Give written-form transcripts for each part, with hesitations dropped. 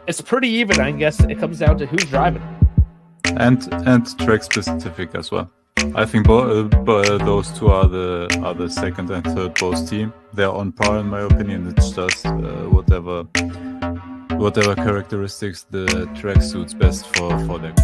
it's pretty even. I guess it comes down to who's driving. And track specific as well. I think those two are the second and third both team. They're on par in my opinion. It's just whatever characteristics the track suits best for them.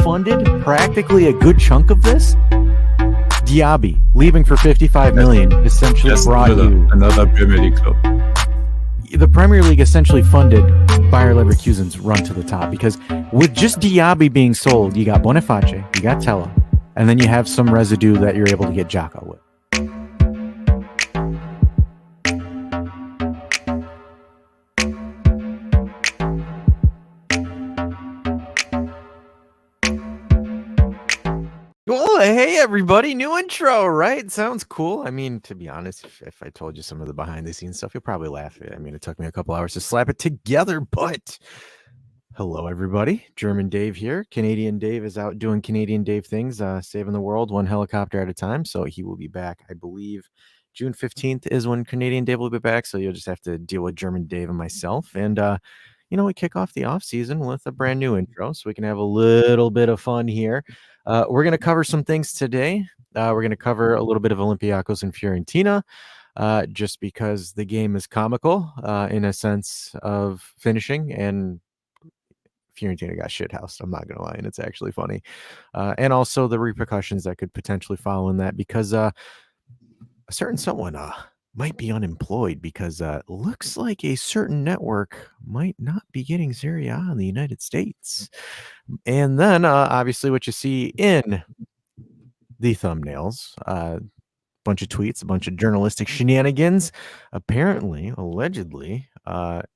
Funded practically a good chunk of this. Diaby leaving for $55 million essentially brought you another Premier League club. The Premier League essentially funded Bayer Leverkusen's run to the top, because with just Diaby being sold, you got Boniface, you got Tella, and then you have some residue that you're able to get Xhaka with. Well, hey everybody, new intro, right? Sounds cool. I mean, to be honest, if I told you some of the behind the scenes stuff, you'll probably laugh. I mean, it took me a couple hours to slap it together, but hello everybody. German Dave here. Canadian Dave is out doing Canadian Dave things, saving the world one helicopter at a time. So he will be back, I believe, June 15th is when Canadian Dave will be back. So you'll just have to deal with German Dave and myself. And, we kick off the off season with a brand new intro so we can have a little bit of fun here. We're going to cover some things today. We're going to cover a little bit of Olympiacos and Fiorentina, just because the game is comical in a sense of finishing, and Fiorentina got shithoused. I'm not going to lie, and it's actually funny. And also the repercussions that could potentially follow in that, because a certain someone might be unemployed, because looks like a certain network might not be getting Serie A in the United States. And then obviously what you see in the thumbnails, bunch of tweets, a bunch of journalistic shenanigans, apparently, allegedly,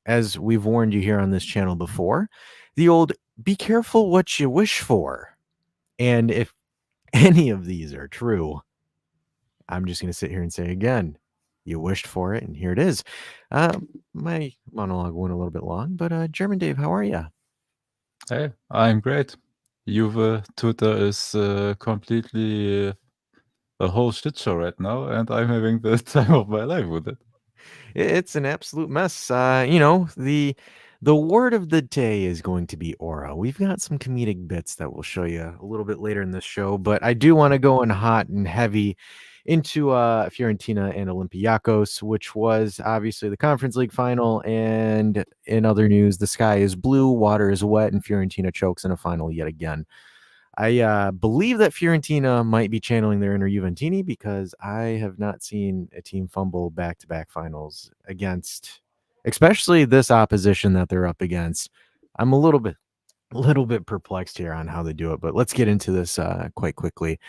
as we've warned you here on this channel before, the old be careful what you wish for. And if any of these are true, I'm just going to sit here and say again, you wished for it, and here it is. My monologue went a little bit long, but German Dave, how are you? Hey, I'm great. Juve Twitter is completely a whole shit show right now, and I'm having the time of my life with it. It's an absolute mess. The word of the day is going to be aura. We've got some comedic bits that we'll show you a little bit later in this show, but I do want to go in hot and heavy into Fiorentina and Olympiacos, which was obviously the Conference League final. And in other news, the sky is blue, water is wet, and Fiorentina chokes in a final yet again. I believe that Fiorentina might be channeling their inner Juventini, because I have not seen a team fumble back-to-back finals against, especially this opposition that they're up against. I'm a little bit perplexed here on how they do it, but let's get into this quite quickly.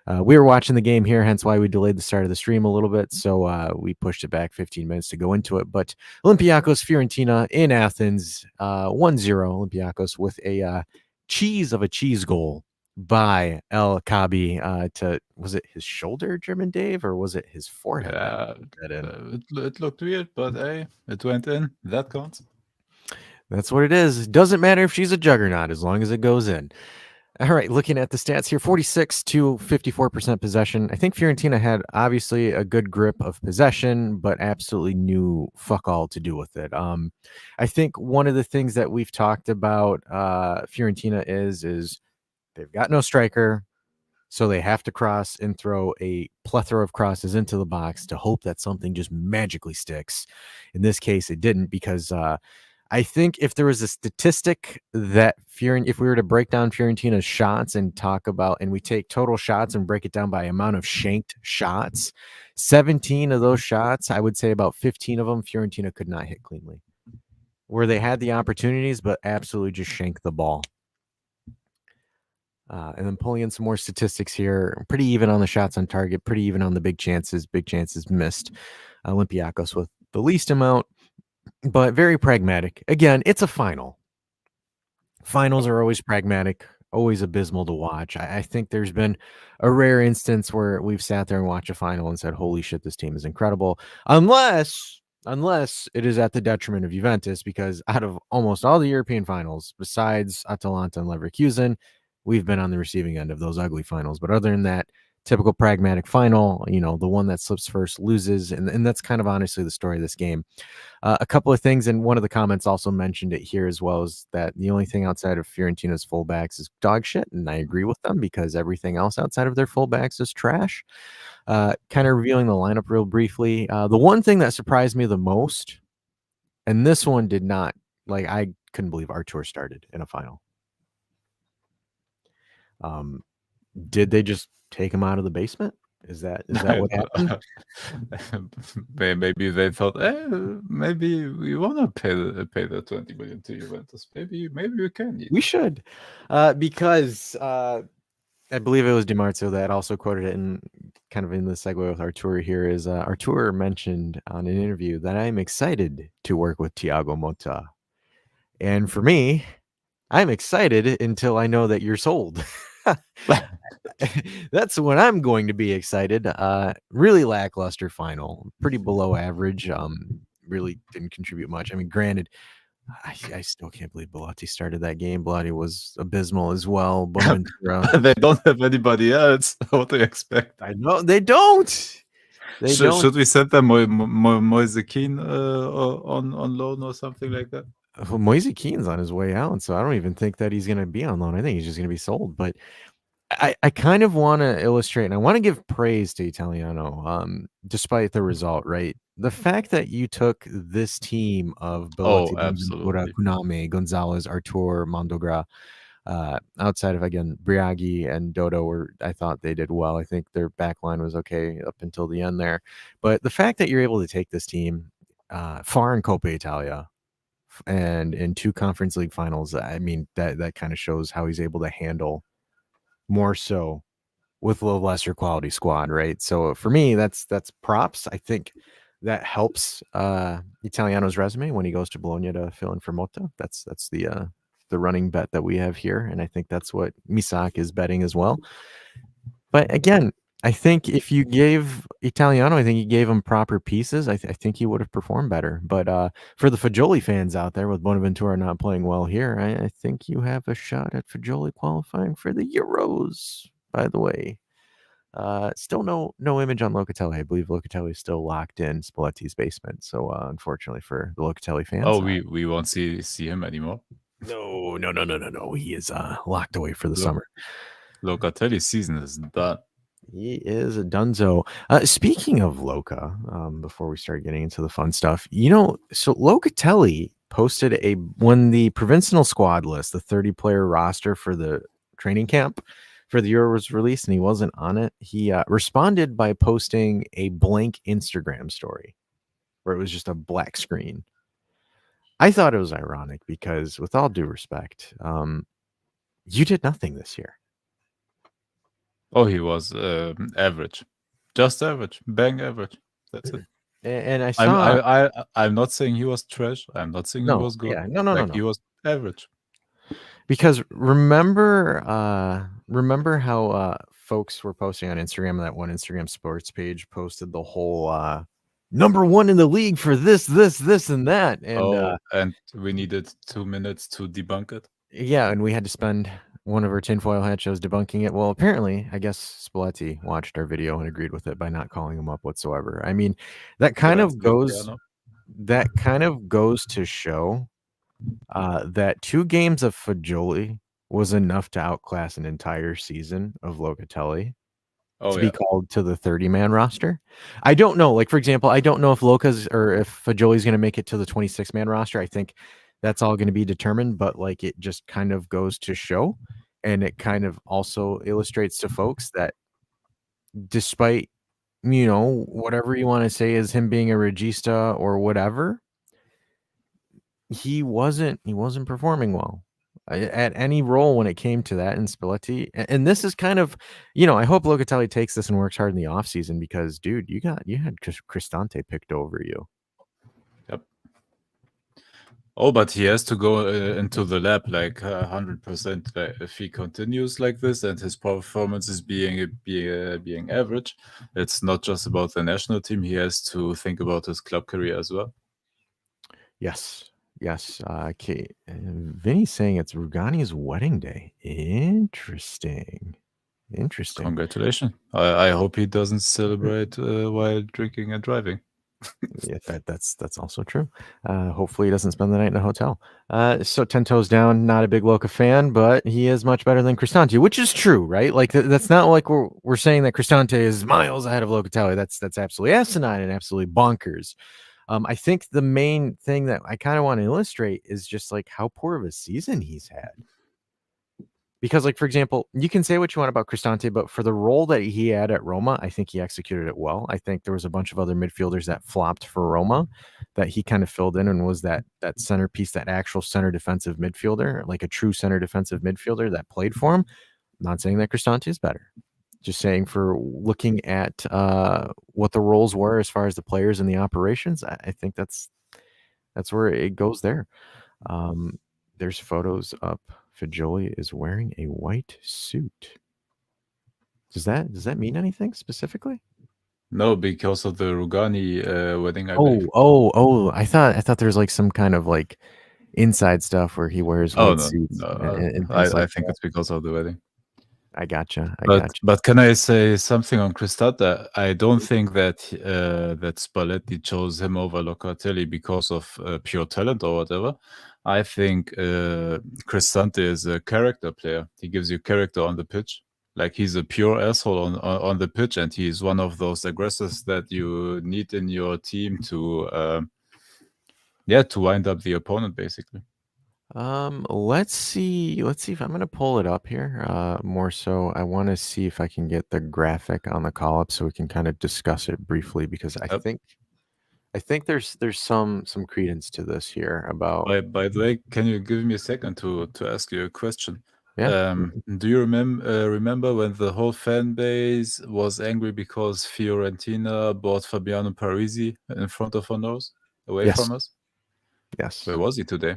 We were watching the game here, hence why we delayed the start of the stream a little bit, so we pushed it back 15 minutes to go into it. But Olympiacos Fiorentina in Athens, 1-0 Olympiacos with a cheese of a cheese goal by El Kabi was it his shoulder, German Dave, or was it his forehead? It looked weird, but hey, it went in. That counts. That's what it is. It doesn't matter if she's a juggernaut as long as it goes in. All right, looking at the stats here, 46 to 54% possession. I think Fiorentina had obviously a good grip of possession, but absolutely knew fuck all to do with it. I think one of the things that we've talked about Fiorentina is they've got no striker. So they have to cross and throw a plethora of crosses into the box to hope that something just magically sticks. In this case, it didn't, because I think if there was a statistic that if we were to break down Fiorentina's shots and talk about, and we take total shots and break it down by amount of shanked shots, 17 of those shots, I would say about 15 of them, Fiorentina could not hit cleanly, where they had the opportunities, but absolutely just shanked the ball. And then pulling in some more statistics here, pretty even on the shots on target, pretty even on the big chances missed. Olympiacos with the least amount, but very pragmatic. Again, it's a final. Finals are always pragmatic, always abysmal to watch. I think there's been a rare instance where we've sat there and watched a final and said, holy shit, this team is incredible. Unless it is at the detriment of Juventus, because out of almost all the European finals, besides Atalanta and Leverkusen, we've been on the receiving end of those ugly finals. But other than that, typical pragmatic final, the one that slips first loses. And that's kind of honestly the story of this game. A couple of things, and one of the comments also mentioned it here as well, is that the only thing outside of Fiorentina's fullbacks is dog shit, and I agree with them, because everything else outside of their fullbacks is trash. Kind of revealing the lineup real briefly. The one thing that surprised me the most, and this one did not, I couldn't believe Artur started in a final. Did they just take him out of the basement? Is that what happened? Maybe they thought, maybe we want to pay the 20 million to Juventus. Maybe we can. We should, because I believe it was Di Marzio that also quoted it, and kind of in the segue with Artur here is Artur mentioned on an interview that I'm excited to work with Thiago Motta, and for me, I'm excited until I know that you're sold. That's when I'm going to be excited. Really lackluster final, pretty below average. Really didn't contribute much. I mean, granted, I still can't believe Belotti started that game. Belotti was abysmal as well. They don't have anybody else. What do you expect? I know they don't. Should we send them Moise Kean on loan or something like that? Well, Moise Kean's on his way out, so I don't even think that he's going to be on loan. I think he's just going to be sold. But I kind of want to illustrate, and I want to give praise to Italiano, despite the result, right? The fact that you took this team of Belotti, Kuname, Gonzalez, Artur, Mondogra, outside of, again, Briaghi and Dodo, where I thought they did well. I think their back line was okay up until the end there. But the fact that you're able to take this team far in Coppa Italia and in 2 Conference League finals, I mean, that kind of shows how he's able to handle more so with a lesser quality squad, right? So for me, that's props. I think that helps Italiano's resume when he goes to Bologna to fill in for Motta. That's the running bet that we have here, and I think that's what Misak is betting as well. But again, I think if you gave Italiano, I think you gave him proper pieces, I think he would have performed better. But for the Fagioli fans out there, with Bonaventura not playing well here, I think you have a shot at Fagioli qualifying for the Euros, by the way. Still no image on Locatelli. I believe Locatelli is still locked in Spalletti's basement. So unfortunately for the Locatelli fans. Oh, we won't see him anymore. No. He is locked away for the summer. Locatelli's season is done. He is a dunzo. Speaking of Loca, before we start getting into the fun stuff, so Locatelli posted when the provincial squad list, the 30-player roster for the training camp for the Euro was released, and he wasn't on it. He responded by posting a blank Instagram story where it was just a black screen. I thought it was ironic because, with all due respect, you did nothing this year. Oh, he was average, just average, bang average. That's it. And I saw. I'm not saying he was trash. I'm not saying he was good. Yeah, no. He was average. Because remember how folks were posting on Instagram, that one Instagram sports page posted the whole number 1 in the league for this, and that. And and we needed 2 minutes to debunk it. Yeah, and we had to spend one of our tinfoil hat shows debunking it. Well, apparently, I guess Spalletti watched our video and agreed with it by not calling him up whatsoever. I mean, that kind of goes to show that 2 games of Fagioli was enough to outclass an entire season of Locatelli Oh to yeah, be called to the 30-man roster. I don't know. Like, for example, I don't know if Loca's or if Fajoli's going to make it to the 26-man roster. I think that's all going to be determined, but like it just kind of goes to show, and it kind of also illustrates to folks that despite, whatever you want to say is him being a regista or whatever, he wasn't performing well at any role when it came to that in Spalletti. And this is kind of, I hope Locatelli takes this and works hard in the offseason because, dude, you had Cristante picked over you. yep. Oh, but he has to go into the lab like 100%. If he continues like this and his performance is being average, it's not just about the national team. He has to think about his club career as well. Yes. Okay. Vinny's saying it's Rugani's wedding day. Interesting. Congratulations. I hope he doesn't celebrate while drinking and driving. Yeah, that's also true. Hopefully he doesn't spend the night in a hotel. So 10 toes down, not a big Loca fan, but he is much better than Cristante, which is true, right? Like that's not like we're saying that Cristante is miles ahead of Locatelli. That's absolutely asinine and absolutely bonkers. I think the main thing that I kind of want to illustrate is just like how poor of a season he's had. Because, like, for example, you can say what you want about Cristante, but for the role that he had at Roma, I think he executed it well. I think there was a bunch of other midfielders that flopped for Roma that he kind of filled in and was that centerpiece, that actual center defensive midfielder, like a true center defensive midfielder that played for him. I'm not saying that Cristante is better. Just saying for looking at what the roles were as far as the players and the operations, I think that's where it goes there. There's photos up. Fajoli is wearing a white suit. Does that mean anything specifically? No, because of the Rugani wedding, I Oh, believe. I thought there's like some kind of like inside stuff where he wears Oh white no, suits no. and things I like think that. it's because of the wedding. I gotcha. But can I say something on Cristante? I don't think that that Spalletti chose him over Locatelli because of pure talent or whatever. I think Cristante is a character player. He gives you character on the pitch. Like he's a pure asshole on the pitch, and he's one of those aggressors that you need in your team to wind up the opponent basically. Let's see if I'm gonna pull it up here. More so, I want to see if I can get the graphic on the call up so we can kind of discuss it briefly because I Yep. think there's some credence to this here about By the way, can you give me a second to ask you a question? yeah. Do you remember when the whole fan base was angry because Fiorentina bought Fabiano Parisi in front of our nose, away Yes. from us? Yes. Where was he today?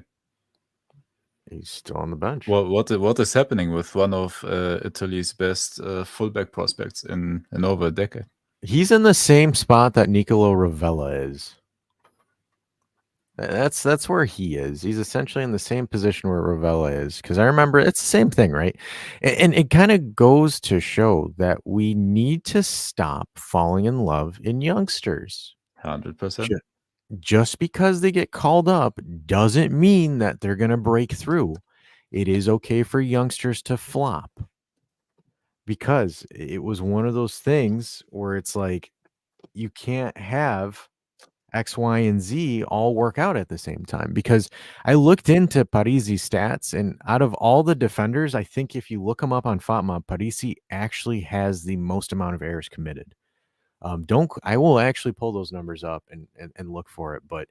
He's still on the bench. What is happening with one of Italy's best fullback prospects in over a decade? He's in the same spot that Nicolo Ravella is. That's where he is. He's essentially in the same position where Ravella is. Because I remember it's the same thing, right? And it kind of goes to show that we need to stop falling in love in youngsters. 100%. Just because they get called up doesn't mean that they're going to break through. It is okay for youngsters to flop. Because it was one of those things where it's like you can't have X, Y, and Z all work out at the same time. Because I looked into Parisi's stats, and out of all the defenders, I think if you look them up on FOTMOB, Parisi actually has the most amount of errors committed. I will actually pull those numbers up and look for it, but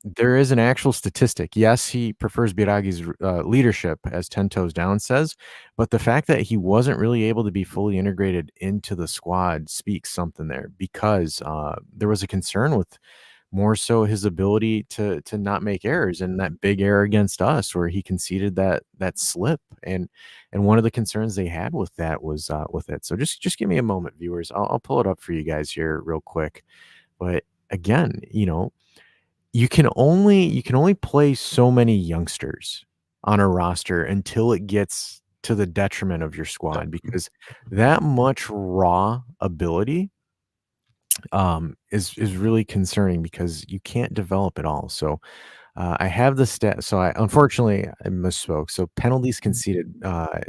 there is an actual statistic. Yes, he prefers Biragi's leadership, as 10 Toes Down says, but the fact that he wasn't really able to be fully integrated into the squad speaks something there because there was a concern with more so his ability to not make errors, and that big error against us where he conceded that slip, and one of the concerns they had with that was with it. So just give me a moment, viewers. I'll pull it up for you guys here real quick. But again, you can only play so many youngsters on a roster until it gets to the detriment of your squad, because that much raw ability is really concerning because you can't develop it all. So I have the stat. So unfortunately I misspoke. So penalties conceded.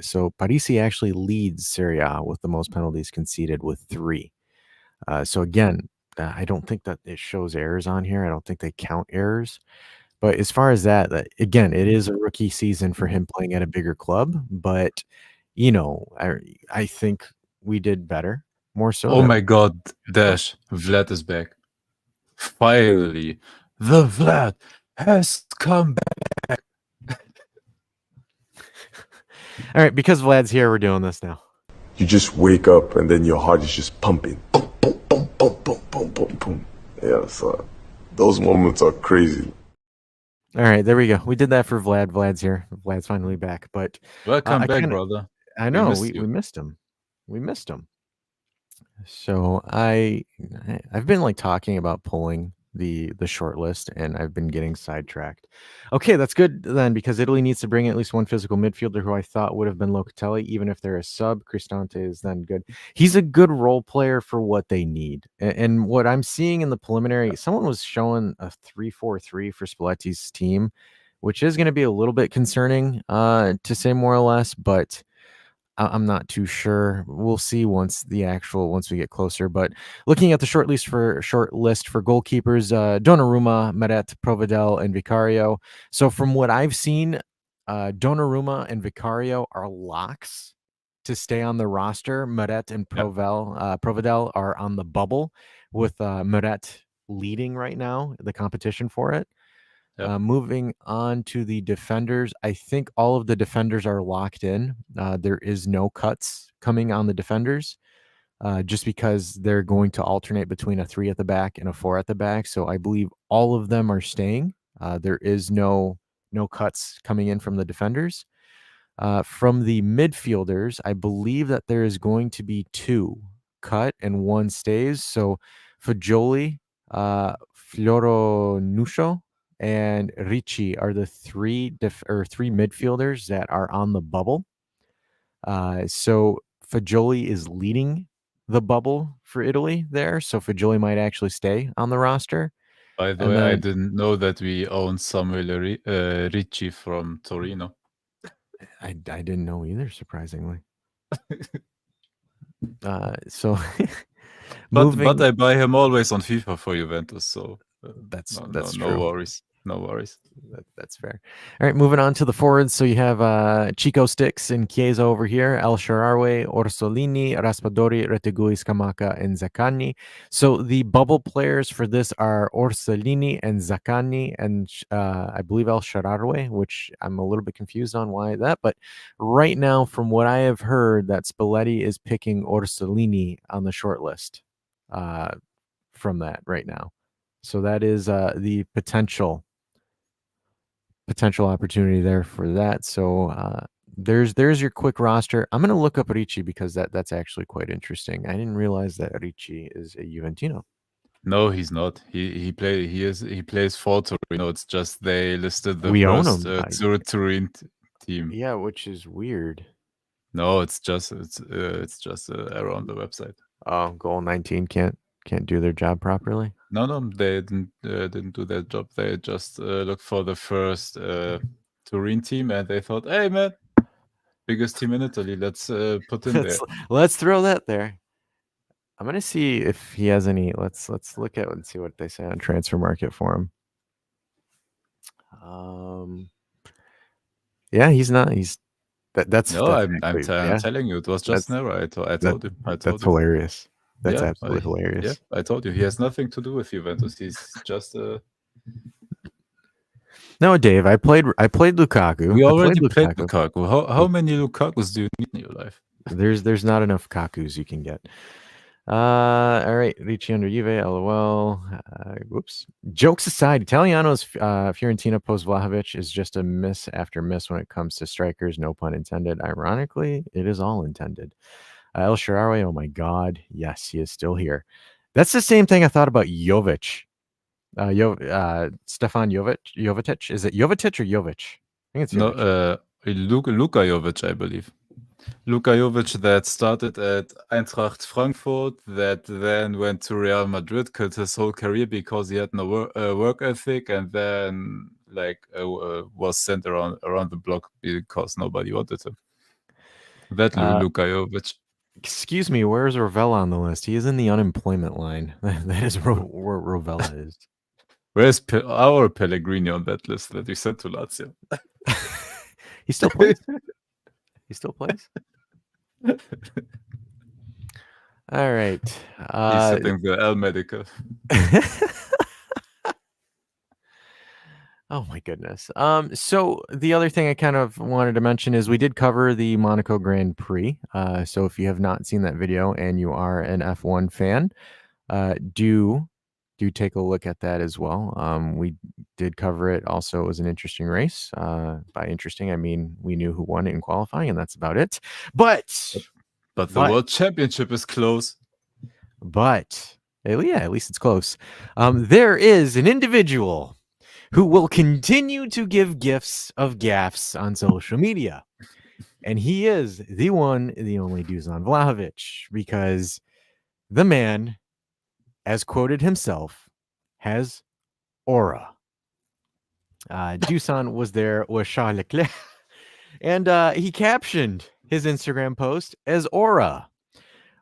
So Parisi actually leads Serie A with the most penalties conceded with 3. So again, I don't think that it shows errors on here. I don't think they count errors. But as far as that, again, it is a rookie season for him playing at a bigger club. But I think we did better. More so. Oh my God, Dash, Vlad is back. Finally, the Vlad has come back. All right, because Vlad's here, we're doing this now. You just wake up and then your heart is just pumping. Boom, boom, boom, boom, boom, boom, boom, boom. Yeah, so those moments are crazy. All right, there we go. We did that for Vlad. Vlad's here. Vlad's finally back. But Welcome I back, kinda- brother. I know missed we you. missed him. We missed him. So I've been like talking about pulling the short list, and I've been getting sidetracked. Okay, that's good then, because Italy needs to bring in at least one physical midfielder who I thought would have been Locatelli, even if they're a sub. Cristante is then good. He's a good role player for what they need. And what I'm seeing in the preliminary, someone was showing a 3-4-3 for Spalletti's team, which is going to be a little bit concerning, to say more or less, but I'm not too sure. We'll see once we get closer. But looking at the short list for goalkeepers, Donnarumma, Meret, Provedel, and Vicario. So from what I've seen, Donnarumma and Vicario are locks to stay on the roster. Meret and Provedel are on the bubble, with Meret leading right now the competition for it. Moving on to the defenders, I think all of the defenders are locked in. There is no cuts coming on the defenders, just because they're going to alternate between a 3 at the back and a 4 at the back. So I believe all of them are staying. There is no cuts coming in from the defenders. From the midfielders, I believe that there is going to be 2 cut and 1 stays. So Fagioli, Floronuccio, and Ricci are the 3 midfielders that are on the bubble. So Fagioli is leading the bubble for Italy there. So Fagioli might actually stay on the roster. By the way, I didn't know that we own Samuel Ricci from Torino. I didn't know either, surprisingly. So but I buy him always on FIFA for Juventus, so that's no true. worries. No worries. That's fair. All right, moving on to the forwards. So you have Chico Sticks and Chiesa over here, El Shaarawy, Orsolini, Raspadori, Retegui, Scamacca, and Zaccagni. So the bubble players for this are Orsolini and Zaccagni, and I believe El Shaarawy, which I'm a little bit confused on why that. But right now, from what I have heard, that Spalletti is picking Orsolini on the short list from that right now. So that is the potential opportunity there for that. So there's your quick roster. I'm going to look up Ricci because that's actually quite interesting. I didn't realize that Ricci is a Juventino. No, he's not. He plays for Torino. It's just they listed the first Turin team. Yeah, which is weird. No, it's just error on the website. Oh, goal 19 can't do their job properly. No, they didn't do their job. They just looked for the first Turin team, and they thought, "Hey, man, biggest team in Italy. Let's put in there. Let's throw that there." I'm gonna see if he has any. Let's look at and see what they say on Transfer Market for him. Yeah, he's not. That's I'm telling you, it was just an error. I told you. That's hilarious. That's absolutely hilarious. Yeah, I told you. He has nothing to do with Juventus. He's just No, Dave. I played Lukaku. We already played Lukaku. How many Lukakus do you need in your life? There's not enough Kakus you can get. All right, Ricci under Juve, LOL. Whoops. Jokes aside, Italiano's Fiorentina post Vlahovic is just a miss after miss when it comes to strikers. No pun intended. Ironically, it is all intended. El Shaarawy, oh my God, yes, he is still here. That's the same thing I thought about Jovic. Stefan Jovetic. Is it Jovetic or Jovic? I think it's Jovic. No, Luka Jovic, I believe. Luka Jovic that started at Eintracht Frankfurt, that then went to Real Madrid, killed his whole career because he had no work ethic, and then was sent around the block because nobody wanted him. That Luka Jovic. Excuse me, where's Rovella on the list? He is in the unemployment line. That is where Rovella is. Where's our Pellegrini on that list that we sent to Lazio? He still plays. He still plays. All right. He's sitting the L Medical. Oh my goodness. So the other thing I kind of wanted to mention is we did cover the Monaco Grand Prix. So if you have not seen that video and you are an F1 fan, do take a look at that as well. We did cover it. Also, it was an interesting race. By interesting, I mean we knew who won it in qualifying, and that's about it. But the World Championship is close. But yeah, at least it's close. There is an individual who will continue to give gifts of gaffes on social media. And he is the one, the only Dusan Vlahovic, because the man, as quoted himself, has aura. Dusan was there with Charles Leclerc, and he captioned his Instagram post as aura,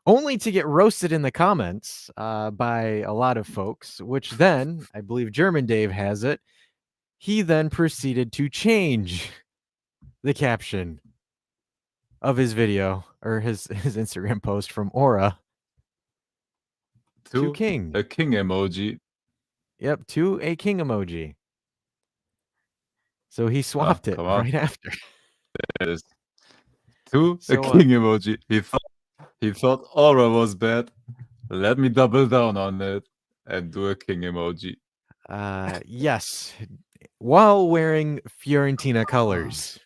only to get roasted in the comments by a lot of folks, which then, I believe German Dave has it, he then proceeded to change the caption of his video or his Instagram post from aura to king. A king emoji. Yep, to a king emoji. So he swapped it right after. It is. To a king emoji. He thought aura was bad. Let me double down on it and do a king emoji. Yes. While wearing Fiorentina colors.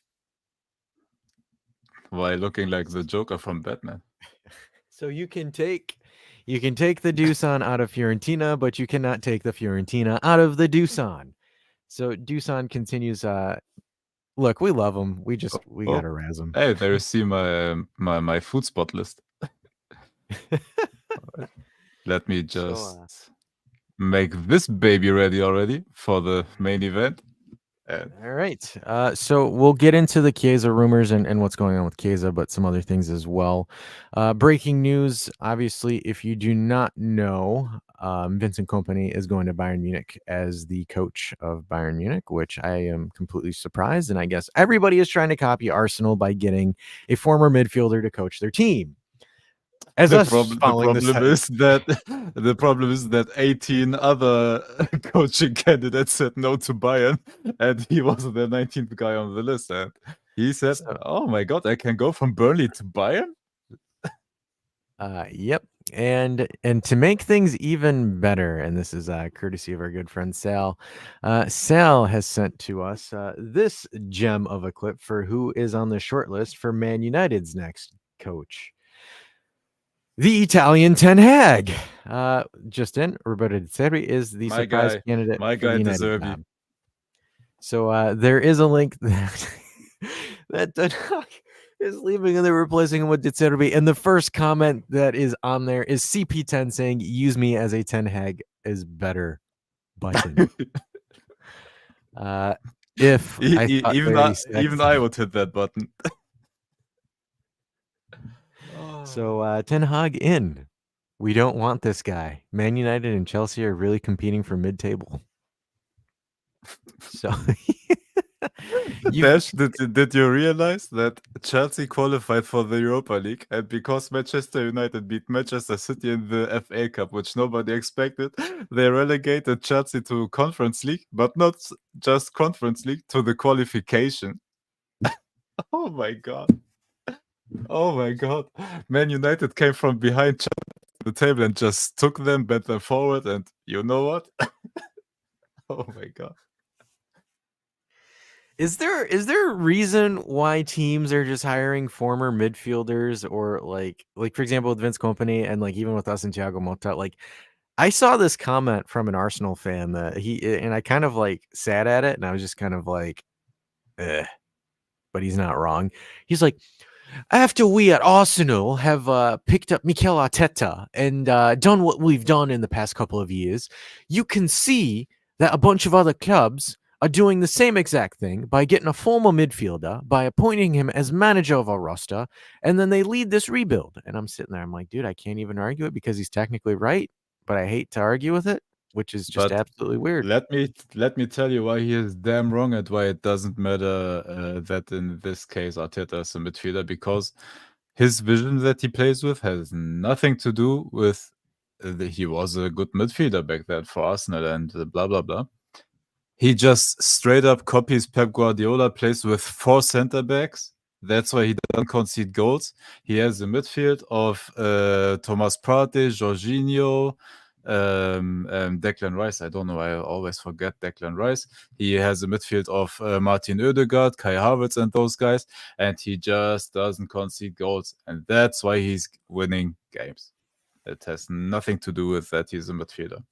While looking like the Joker from Batman. So you can take the Dusan out of Fiorentina, but you cannot take the Fiorentina out of the Dusan. So Dusan continues. Look, we love him. We gotta razz him. Hey, there you see my food spot list. Let me just make this baby ready already for the main event. All right. So we'll get into the Chiesa rumors and what's going on with Chiesa, but some other things as well. Breaking news, obviously, if you do not know, Vincent Kompany is going to Bayern Munich as the coach of Bayern Munich, which I am completely surprised. And I guess everybody is trying to copy Arsenal by getting a former midfielder to coach their team. As the problem is that 18 other coaching candidates said no to Bayern, and he was the 19th guy on the list. And he said, "Oh my God, I can go from Burnley to Bayern." Yep. And to make things even better, and this is courtesy of our good friend Sal. Sal has sent to us this gem of a clip for who is on the short list for Man United's next coach. The Italian Ten Hag. Just in, Roberto De Zerbi is the surprise candidate. My guy De Zerbi. So there is a link that Ten Hag is leaving and they're replacing him with De Zerbi. And the first comment that is on there is CP10 saying, "Use me as a Ten Hag is better" button. Even I would hit that button. So Ten Hag in. We don't want this guy. Man United and Chelsea are really competing for mid-table. So Dash, did you realize that Chelsea qualified for the Europa League, and because Manchester United beat Manchester City in the FA Cup, which nobody expected, they relegated Chelsea to Conference League, but not just Conference League, to the qualification. Oh my God. Oh my God. Man United came from behind the table and just took them, bent them forward, and you know what? Oh my God. Is there a reason why teams are just hiring former midfielders, or like for example with Vince Kompany and like even with us and Thiago Motta? Like I saw this comment from an Arsenal fan that and I kind of like sat at it and I was just kind of like, but he's not wrong. He's like, after we at Arsenal have picked up Mikel Arteta and done what we've done in the past couple of years, you can see that a bunch of other clubs are doing the same exact thing by getting a former midfielder, by appointing him as manager of our roster, and then they lead this rebuild. And I'm sitting there, I'm like, dude, I can't even argue it because he's technically right, but I hate to argue with it, which is just But absolutely weird. let me tell you why he is damn wrong and why it doesn't matter that in this case Arteta is a midfielder, because his vision that he plays with has nothing to do with he was a good midfielder back then for Arsenal and blah blah blah. He just straight up copies Pep Guardiola, plays with 4 center backs. That's why he doesn't concede goals. He has a midfield of Thomas Partey, Jorginho, Declan Rice. I don't know. I always forget Declan Rice. He has a midfield of Martin Odegaard, Kai Havertz, and those guys. And he just doesn't concede goals. And that's why he's winning games. It has nothing to do with that he's a midfielder.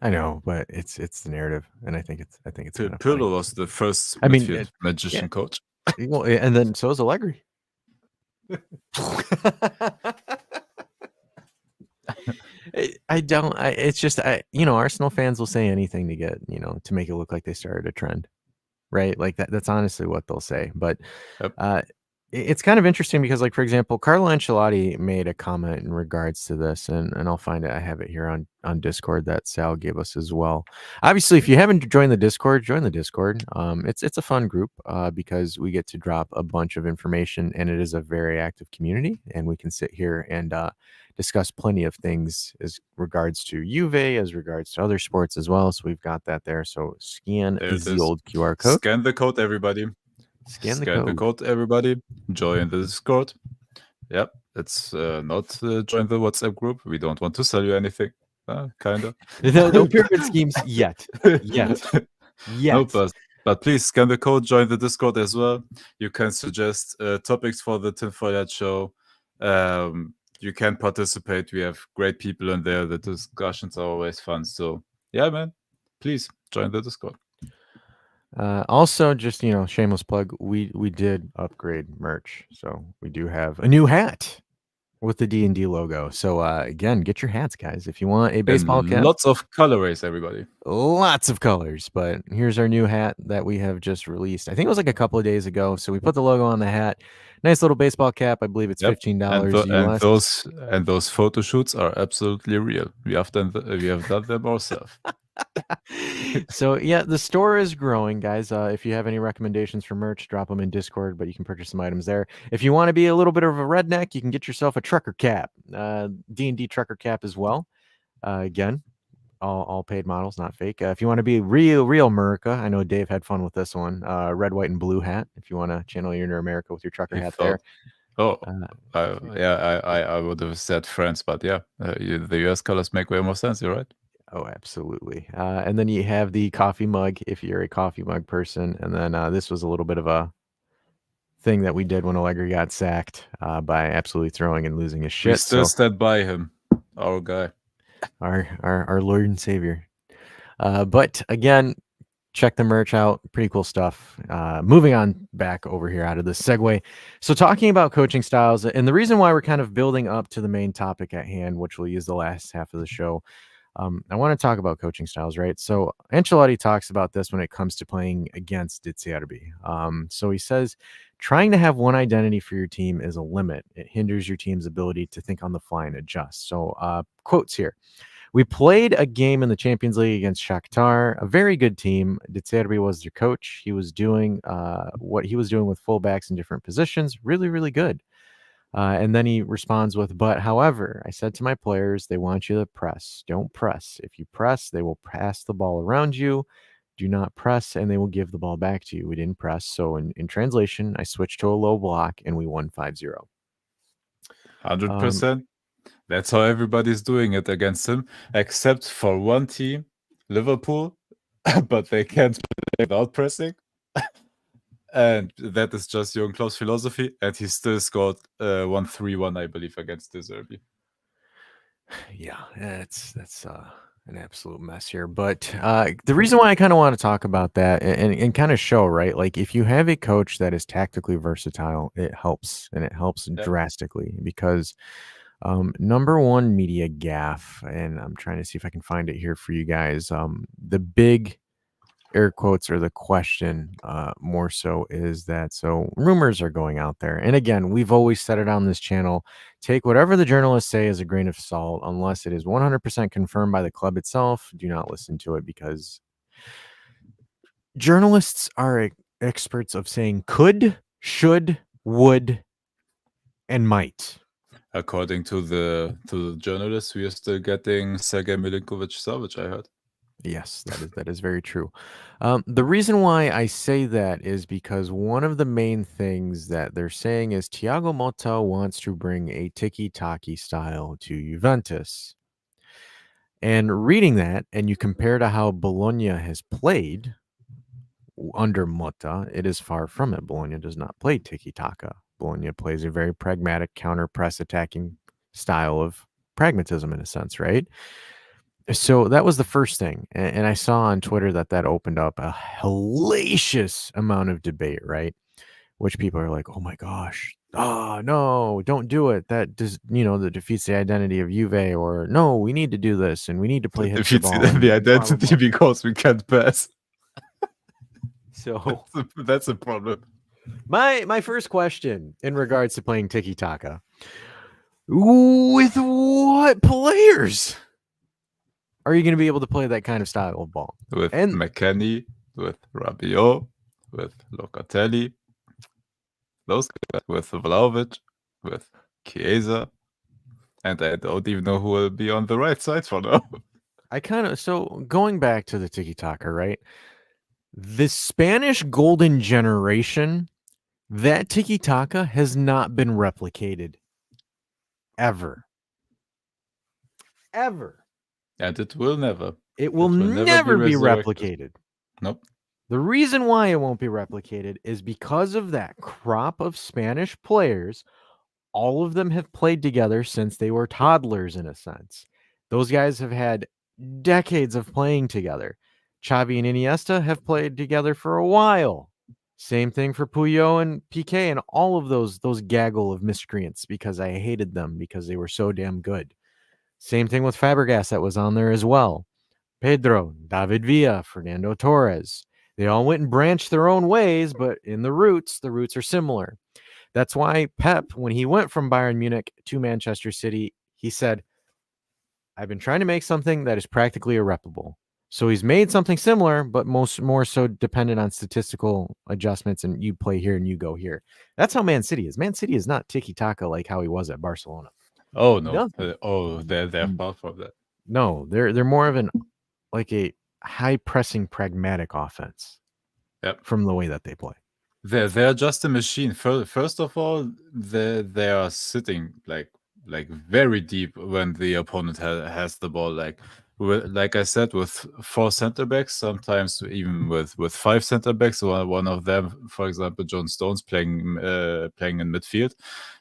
I know, but it's the narrative, and I think it's kind of Pirlo was the first I mean, midfield magician coach. well, and then so is Allegri. It's just Arsenal fans will say anything to get, to make it look like they started a trend, right? Like that's honestly what they'll say. But Yep. It's kind of interesting because, like, for example, Carlo Ancelotti made a comment in regards to this, and I'll find it. I have it here on Discord that Sal gave us as well. Obviously, if you haven't joined the Discord, join the Discord. It's a fun group because we get to drop a bunch of information, and it is a very active community, and we can sit here and discuss plenty of things as regards to Juve, as regards to other sports as well. So we've got that there. So scan the old QR code. Scan the code, everybody. Scan the code, everybody. Join the Discord. Yep, it's not join the WhatsApp group. We don't want to sell you anything. Kind of. No pyramid schemes yet. No, but please scan the code. Join the Discord as well. You can suggest topics for the Tinfoil Hat show. You can participate. We have great people in there. The discussions are always fun. So yeah, man, please join the Discord. Also, just shameless plug, we did upgrade merch, so we do have a new hat with the D&D logo. So again, get your hats, guys, if you want a baseball cap. Lots of colorways, everybody. Lots of colors, but here's our new hat that we have just released. I think it was like a couple of days ago. So we put the logo on the hat. Nice little baseball cap. I believe it's $15 US. And those photo shoots are absolutely real. We have done them ourselves. So yeah, the store is growing, guys. If you have any recommendations for merch, drop them in Discord, but you can purchase some items there. If you want to be a little bit of a redneck, you can get yourself a trucker cap, D&D trucker cap as well. Again, all paid models, not fake. If you want to be real America, I know Dave had fun with this one. Red, white, and blue hat. If you want to channel your inner America with your trucker hat there. I would have said France, but yeah, the US colors make way more sense. You're right. Oh, absolutely. And then you have the coffee mug if you're a coffee mug person. And then this was a little bit of a thing that we did when Allegri got sacked by absolutely throwing and losing his shit. We still stand by him, our guy, our Lord and Savior. But again, check the merch out. Pretty cool stuff. Moving on back over here out of this segue. So talking about coaching styles, and the reason why we're kind of building up to the main topic at hand, which we'll use the last half of the show. I want to talk about coaching styles, right? So Ancelotti talks about this when it comes to playing against De Zerbi. So he says, trying to have one identity for your team is a limit. It hinders your team's ability to think on the fly and adjust. So quotes here. We played a game in the Champions League against Shakhtar, a very good team. De Zerbi was their coach. He was doing what he was doing with fullbacks in different positions. Really, really good. And then he responds with, but however, I said to my players, they want you to press. Don't press. If you press, they will pass the ball around you. Do not press, and they will give the ball back to you. We didn't press. So in translation, I switched to a low block, and we won 5-0. 100%. That's how everybody's doing it against him, except for one team, Liverpool, but they can't play without pressing. And that is just Jurgen Klopp's philosophy, and he still scored 1-3-1, I believe, against De Zerbi. Yeah, that's an absolute mess here. But the reason why I kind of want to talk about that and kind of show, right, like if you have a coach that is tactically versatile, it helps, and it helps drastically because number one media gaffe, and I'm trying to see if I can find it here for you guys. The big air quotes, or the question more so is that, so rumors are going out there. And again, we've always said it on this channel, take whatever the journalists say as a grain of salt, unless it is 100% confirmed by the club itself. Do not listen to it, because journalists are experts of saying could, should, would, and might. According to the journalists, we are still getting Sergei Milinkovic-Savic, I heard. Yes, that is very true. The reason why I say that is because one of the main things that they're saying is Thiago Motta wants to bring a tiki-taka style to Juventus. And reading that, and you compare to how Bologna has played under Motta, it is far from it. Bologna does not play tiki-taka. Bologna plays a very pragmatic counter-press attacking style of pragmatism, in a sense, right? So that was the first thing. And I saw on Twitter that opened up a hellacious amount of debate, right? Which people are like, oh my gosh, no, don't do it. That does, that defeats the identity of Juve, or no, we need to do this and we need to play It hipster defeats ball. the and blah, blah, identity blah. because we can't pass. So That's a problem. my first question in regards to playing tiki-taka, with what players are you going to be able to play that kind of style of ball? With And- McKennie, with Rabiot, with Locatelli, those guys, with Vlahovic, with Chiesa, and I don't even know who will be on the right side for now. So going back to the tiki-taka, right? The Spanish golden generation, that tiki-taka has not been replicated ever. Ever. And it will never. It will never never be be resurrected. replicated. Nope. The reason why it won't be replicated is because of that crop of Spanish players. All of them have played together since they were toddlers, in a sense. Those guys have had decades of playing together. Xavi and Iniesta have played together for a while. Same thing for Puyol and Piqué and all of those gaggle of miscreants, because I hated them because they were so damn good. Same thing with Fabregas that was on there as well. Pedro, David Villa, Fernando Torres. They all went and branched their own ways, but in the roots are similar. That's why Pep, when he went from Bayern Munich to Manchester City, he said, I've been trying to make something that is practically irreparable. So he's made something similar, but more so dependent on statistical adjustments, and you play here and you go here. That's how Man City is. Man City is not tiki-taka like how he was at Barcelona. Oh no. No. They're far from that. No, they're more of a high pressing pragmatic offense. Yep. From the way that they play. They're just a machine. First of all, they are sitting like very deep when the opponent has the ball. Like I said, with 4 center backs, sometimes even with 5 center backs. One of them, for example, John Stones playing in midfield,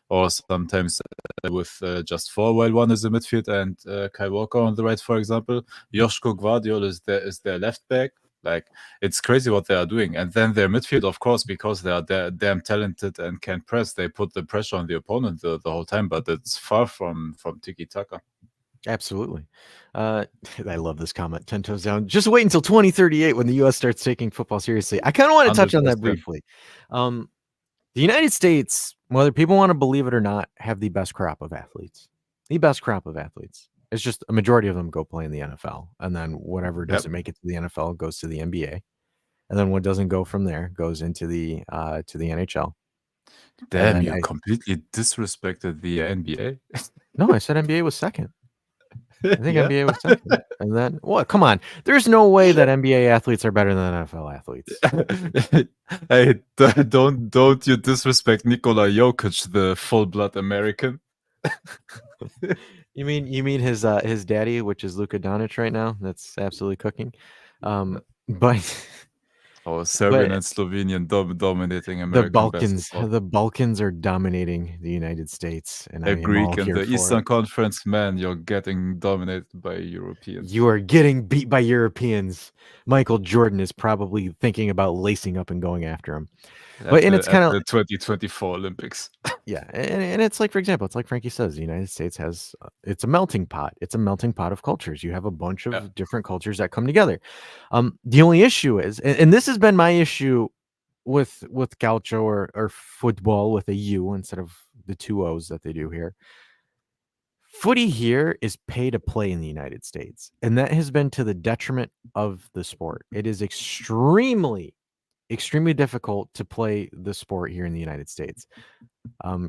or sometimes with just 4, while one is in midfield and Kyle Walker on the right, for example. Joško Gvardiol is their left back. Like, it's crazy what they are doing. And then their midfield, of course, because they are damn talented and can press, they put the pressure on the opponent the whole time, but it's far from tiki-taka. Absolutely. I love this comment. 10 toes down. Just wait until 2038 when the U.S. starts taking football seriously. I kind of want to touch on that 100%. briefly. The United States, whether people want to believe it or not, have the best crop of athletes. The best crop of athletes. It's just a majority of them go play in the NFL, and then whatever doesn't make it to the NFL goes to the NBA, and then what doesn't go from there goes into the NHL. Damn, you completely disrespected the NBA. No, I said NBA was second. I think NBA was second. And then what? Come on, there's no way that NBA athletes are better than NFL athletes. Hey, don't you disrespect Nikola Jokic, the full-blood American? You mean his daddy, which is Luka Doncic right now? That's absolutely cooking. But Serbian and Slovenian dominating American basketball. The Balkans are dominating the United States, and I am Greek all and here the for Eastern it. Conference, man, you're getting dominated by Europeans. You are getting beat by Europeans. Michael Jordan is probably thinking about lacing up and going after him. But and it's at kind of the 2024 Olympics. yeah, and it's like, for example, it's like Frankie says, the United States has it's a melting pot. It's a melting pot of cultures. You have a bunch Yeah. of different cultures that come together. The only issue is, and this has been my issue with Gaucho or football with a U instead of the two O's that they do here. Footy here is pay to play in the United States, and that has been to the detriment of the sport. It is extremely difficult to play the sport here in the United States.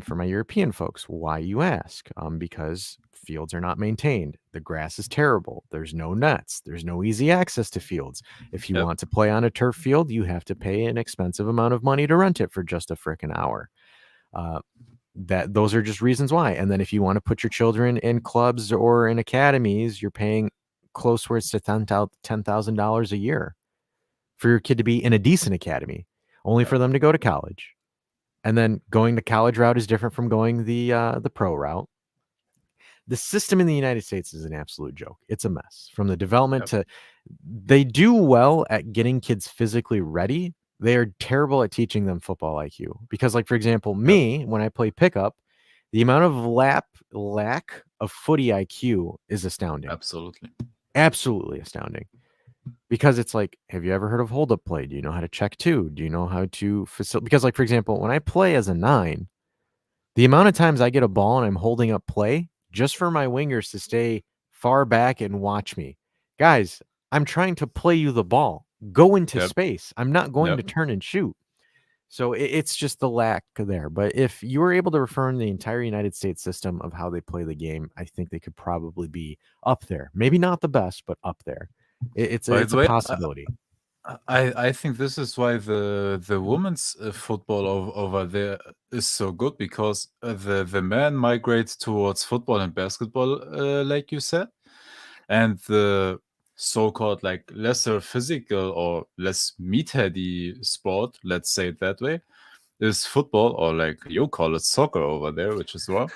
For my European folks, why you ask? Because fields are not maintained. The grass is terrible. There's no nets. There's no easy access to fields. If you Yep. want to play on a turf field, you have to pay an expensive amount of money to rent it for just a frickin' hour. Those are just reasons why. And then if you want to put your children in clubs or in academies, you're paying close towards to $10,000 a year for your kid to be in a decent academy, only for them to go to college. And then going the college route is different from going the pro route. The system in the United States is an absolute joke. It's a mess. From the development to they do well at getting kids physically ready. They are terrible at teaching them football IQ. Because, like, for example, me, when I play pickup, the amount of lack of footy IQ is astounding. Absolutely astounding. Because it's like, have you ever heard of hold up play? Do you know how to check two? Do you know how to facilitate? Because, like, for example, when I play as a 9, the amount of times I get a ball and I'm holding up play just for my wingers to stay far back and watch me. Guys, I'm trying to play you the ball. Go into space. I'm not going to turn and shoot. So it's just the lack there. But if you were able to reform the entire United States system of how they play the game, I think they could probably be up there. Maybe not the best, but up there. It's a possibility. I think this is why the women's football over there is so good, because the men migrate towards football and basketball, like you said, and the so-called like lesser physical or less meatheady sport, let's say it that way, is football, or like you call it soccer over there, which is wrong.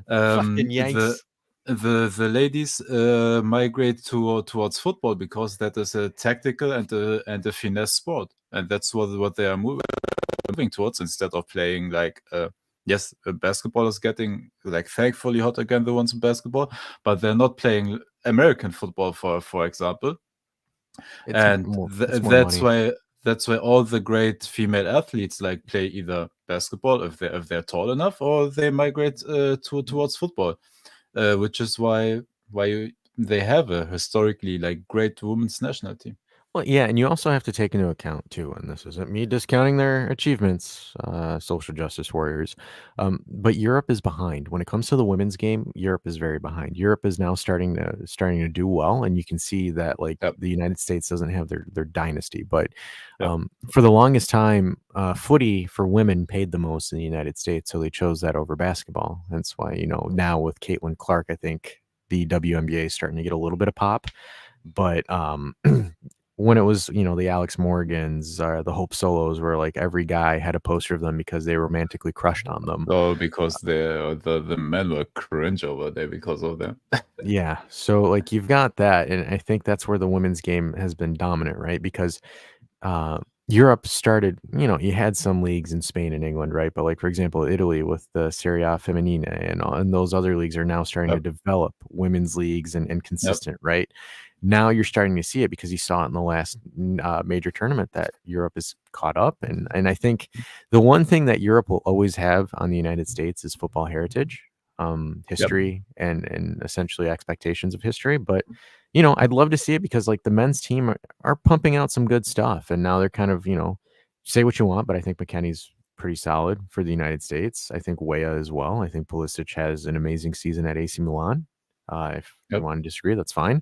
Fucking Yanks. The ladies migrate towards football because that is a tactical and a finesse sport, and that's what they are moving towards, instead of playing like yes, basketball is getting like thankfully hot again, the ones in basketball, but they're not playing American football, for example. And that's why all the great female athletes like play either basketball if they're tall enough, or they migrate towards football. Which is why they have a historically like great women's national team. Well, yeah, and you also have to take into account too, and this isn't me discounting their achievements, social justice warriors, but Europe is behind when it comes to the women's game. Europe is very behind. Europe is now starting to do well, and you can see that like the United States doesn't have their dynasty, but for the longest time, footy for women paid the most in the United States, so they chose that over basketball. That's why now with Caitlin Clark, I think the WNBA is starting to get a little bit of pop, but when it was, the Alex Morgans, the Hope Solos, where like every guy had a poster of them because they romantically crushed on them. Oh, because the men were cringe over there because of them. Yeah. So like you've got that. And I think that's where the women's game has been dominant, right? Because Europe started, you had some leagues in Spain and England, right? But like, for example, Italy with the Serie A Femenina and those other leagues are now starting to develop women's leagues and consistent, right? Now you're starting to see it because you saw it in the last major tournament that Europe is caught up. And I think the one thing that Europe will always have on the United States is football heritage, history, and essentially expectations of history. But, I'd love to see it because like the men's team are pumping out some good stuff. And now they're kind of, say what you want, but I think McKennie's pretty solid for the United States. I think Weah as well. I think Pulisic has an amazing season at AC Milan. If you want to disagree, that's fine.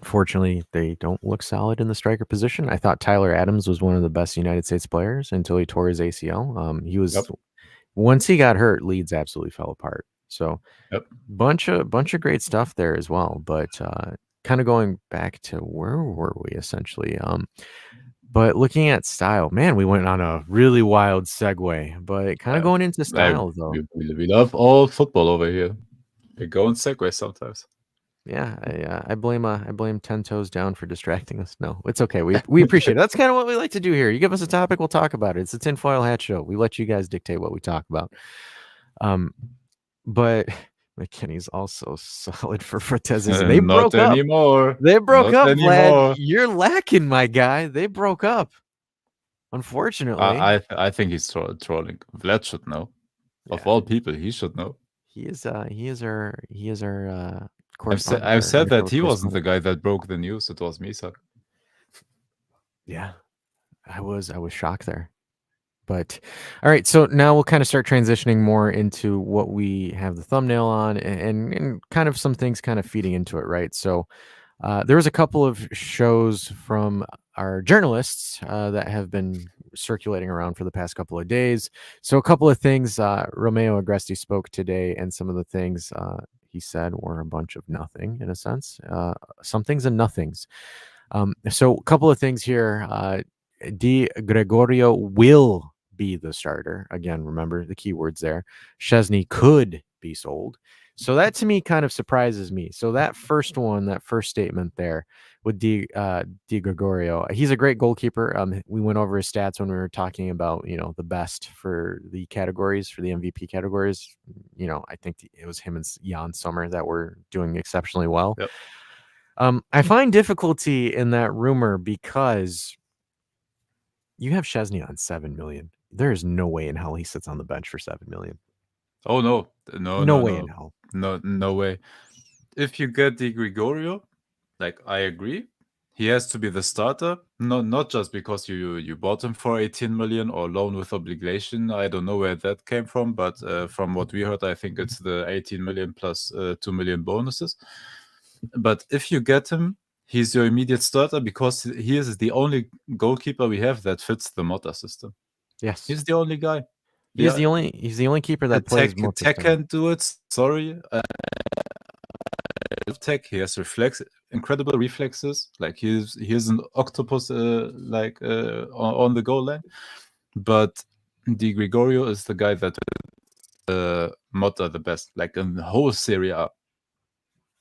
Fortunately, they don't look solid in the striker position. I thought Tyler Adams was one of the best United States players until he tore his ACL. He was once he got hurt, Leeds absolutely fell apart. So bunch of great stuff there as well. But kind of going back to where were we essentially? But looking at style, man, we went on a really wild segue. But kind of going into style though. We love all football over here. We go and segue sometimes. Yeah, I blame 10 toes down for distracting us. No, it's okay. We appreciate it. That's kind of what we like to do here. You give us a topic, we'll talk about it. It's a tinfoil hat show. We let you guys dictate what we talk about. But McKinney's also solid for Fortezes. They Not broke up. anymore. They broke Not up, anymore. Vlad. You're lacking, my guy. They broke up. Unfortunately, I think he's trolling. Vlad should know. Of all people, he should know. he is our I've correspondent. said that he wasn't the guy that broke the news. It was Misak. Yeah, I was shocked there. But all right, so now we'll kind of start transitioning more into what we have the thumbnail on and kind of some things kind of feeding into it, right? So there was a couple of shows from our journalists that have been circulating around for the past couple of days. So a couple of things, Romeo Agresti spoke today, and some of the things he said were a bunch of nothing in a sense, some things and nothings. So a couple of things here. Di Gregorio will be the starter. Again, remember the keywords there. Szczesny could be sold. So that to me kind of surprises me. So that first statement there with Di Gregorio, he's a great goalkeeper. We went over his stats when we were talking about, the best for the categories, for the MVP categories. I think it was him and Jan Sommer that were doing exceptionally well. Yep. I find difficulty in that rumor because you have Szczesny on 7 million. There is no way in hell he sits on the bench for 7 million. Oh no way in hell. No way. If you get Di Gregorio, I agree, he has to be the starter. Not just because you bought him for 18 million or loan with obligation. I don't know where that came from, but from what we heard, I think it's the 18 million plus 2 million bonuses. But if you get him, he's your immediate starter because he is the only goalkeeper we have that fits the Motta system. Yes, he's the only guy. He's the only keeper that plays Motta. Tech can't do it. Sorry. Tech, he has incredible reflexes. He's an octopus, on the goal line. But Di Gregorio is the guy that Motta the best, in the whole Serie A.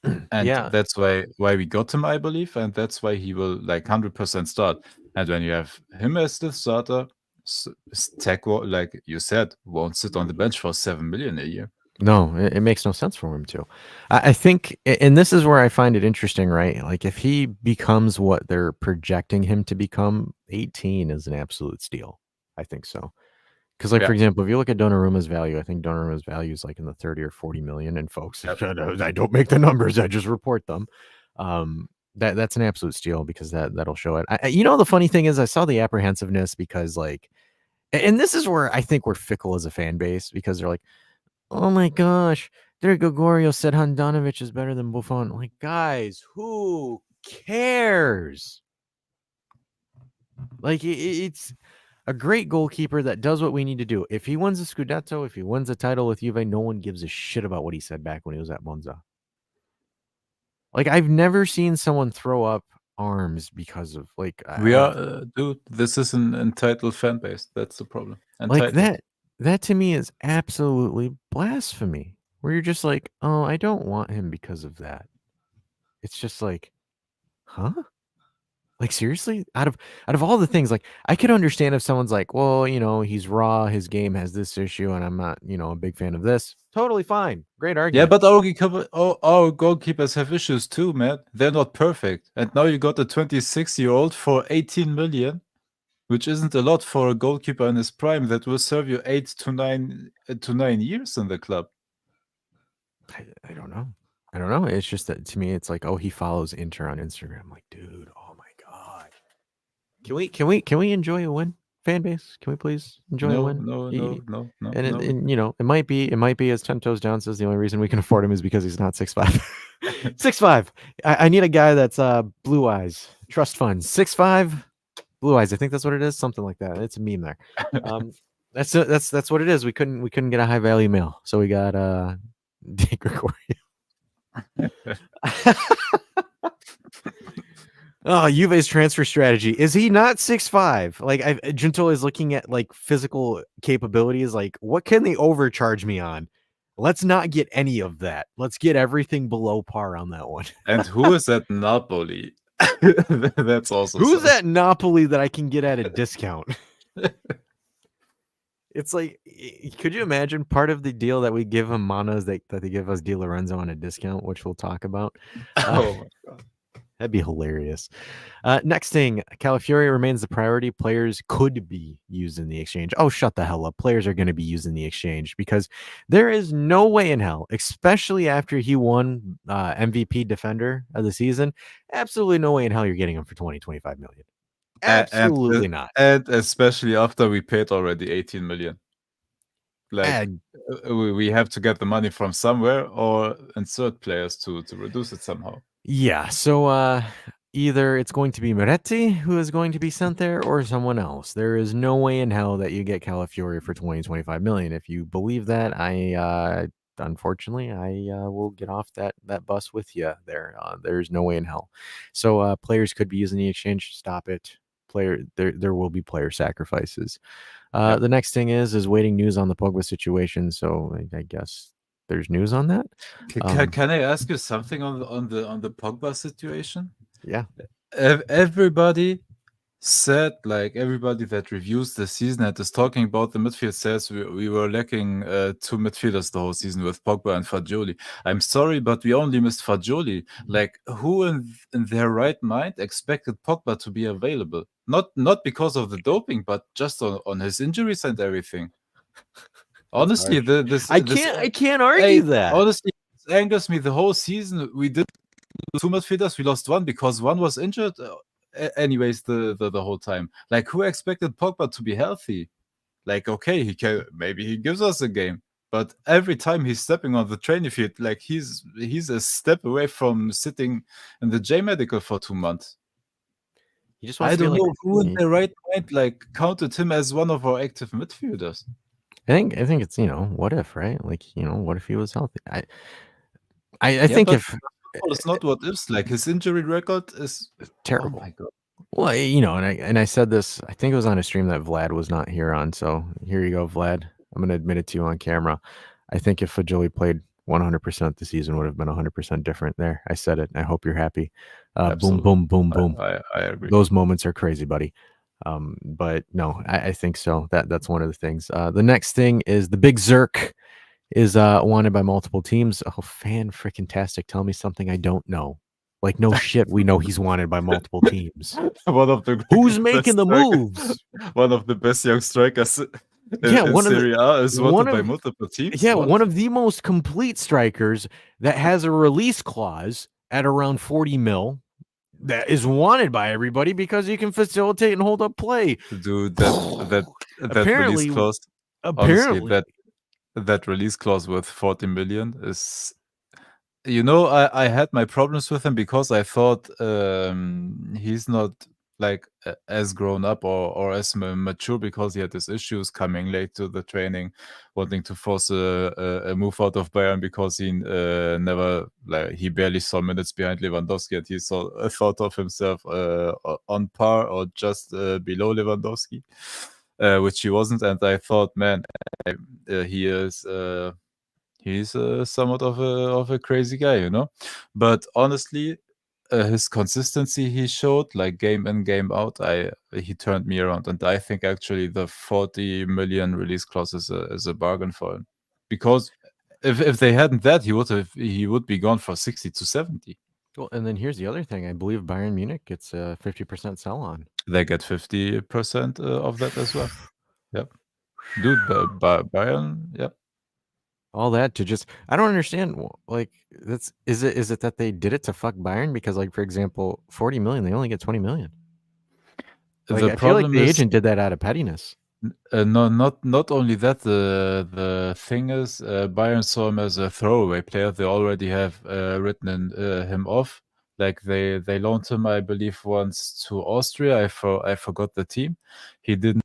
And that's why we got him, I believe, and that's why he will 100% start. And when you have him as the starter, Tech, like you said, won't sit on the bench for 7 million a year. No, it makes no sense for him to. I think, and this is where I find it interesting, right? If he becomes what they're projecting him to become, 18 is an absolute steal. I think so. Because, for example, if you look at Donnarumma's value, I think Donnarumma's value is in the 30 or 40 million. And folks, I don't make the numbers, I just report them. That's an absolute steal because that'll show it. The funny thing is, I saw the apprehensiveness because, and this is where I think we're fickle as a fan base because they're like, oh my gosh, Di Gregorio said Handanovic is better than Buffon. Guys, who cares? It's a great goalkeeper that does what we need to do. If he wins a Scudetto, if he wins a title with Juve, no one gives a shit about what he said back when he was at Monza. I've never seen someone throw up arms because of dude, this is an entitled fan base. That's the problem. That to me is absolutely blasphemy. Where you're just oh, I don't want him because of that. It's just huh? Seriously? Out of all the things, I could understand if someone's well, he's raw, his game has this issue, and I'm not, a big fan of this. Totally fine. Great argument. Yeah, but our goalkeepers have issues too, man. They're not perfect. And now you got a 26-year-old for 18 million, which isn't a lot for a goalkeeper in his prime that will serve you 8 to 9 years in the club. I don't know. It's just that to me, it's oh, he follows Inter on Instagram. Dude, oh my god. Can we enjoy a win, fan base? Can we please enjoy a win? No. And it might be as 10 toes down says the only reason we can afford him is because he's not 6'5". 6'5". I need a guy that's blue eyes, trust funds, 6'5". Blue eyes, I think that's what it is, something like that. It's a meme there. That's what it is. We couldn't get a high value male, so we got Di Gregorio. Oh, Juve's transfer strategy. Is he not 6'5"? Gentile is looking at physical capabilities. What can they overcharge me on? Let's not get any of that. Let's get everything below par on that one. And who is at Napoli? That's also Who's something. at Napoli that I can get at a discount? It's like, could you imagine part of the deal that we give him Mana is that they give us Di Lorenzo on a discount, which we'll talk about. Oh my god. That'd be hilarious. Next thing, Calafiori remains the priority. Players could be used in the exchange. Oh, shut the hell up. Players are going to be used in the exchange because there is no way in hell, especially after he won MVP defender of the season, absolutely no way in hell you're getting him for 25 million. Absolutely not. And especially after we paid already 18 million. Like we have to get the money from somewhere or insert players to reduce it somehow. Yeah, so either it's going to be Moretti who is going to be sent there or someone else. There is no way in hell that you get Calafiori for 25 million. If you believe that, unfortunately, I will get off that bus with you there. There's no way in hell. So players could be using the exchange. Stop it. There will be player sacrifices. The next thing is waiting news on the Pogba situation. So I guess there's news on that. Can I ask you something on the Pogba situation? Yeah. Everybody said, like everybody that reviews the season and is talking about the midfield says we were lacking two midfielders the whole season with Pogba and Fagioli. I'm sorry, but we only missed Fagioli. Like, who in their right mind expected Pogba to be available? Not because of the doping, but just on his injuries and everything. Honestly, I can't argue that. Honestly, this angers me the whole season. We did two midfielders, we lost one because one was injured. Anyways, the whole time, like, who expected Pogba to be healthy? Like, okay, maybe he gives us a game, but every time he's stepping on the training field, like he's a step away from sitting in the J medical for 2 months. I don't know who in their right mind like counted him as one of our active midfielders. I think it's, what if, right? Like, what if he was healthy? I think if it's not what ifs, like his injury record is terrible. Oh my god. Well, and I said this, I think it was on a stream that Vlad was not here on. So here you go, Vlad. I'm going to admit it to you on camera. I think if Fagioli played 100%, the season would have been 100% different there. I said it. I hope you're happy. Boom, boom, boom, boom. I agree. Those moments are crazy, buddy. But no, I think so. That's one of the things. The next thing is the big Zerk is wanted by multiple teams. Oh, fan-freaking-tastic. Tell me something I don't know. Like, no shit, we know he's wanted by multiple teams. Who's making the moves? One of the best young strikers in Serie A is wanted by multiple teams. Yeah, one of the most complete strikers that has a release clause at around 40 mil that is wanted by everybody because he can facilitate and hold up play. Dude, that apparently, release clause. Apparently, honestly, that release clause worth 40 million is, I had my problems with him because I thought he's not like as grown up or as mature because he had his issues coming late to the training, wanting to force a move out of Bayern because he he barely saw minutes behind Lewandowski and he thought of himself on par or just below Lewandowski, which he wasn't. And I thought, man, he's somewhat of a crazy guy, But honestly, his consistency he showed, like game in, game out, he turned me around, and I think actually the 40 million release clause is a bargain for him, because if they hadn't that, he would be gone for 60 to 70. Well, and then here's the other thing: I believe Bayern Munich gets a 50% sell on. They get 50% of that as well. Yep, dude, Bayern, yep. All that to just, I don't understand. Like, is it that they did it to fuck Bayern? Because, like, for example, 40 million, they only get 20 million. Like, I feel like the agent did that out of pettiness. No, not only that. The thing is, Bayern saw him as a throwaway player. They already have written him off. Like they loaned him, I believe, once to Austria. I forgot the team. He didn't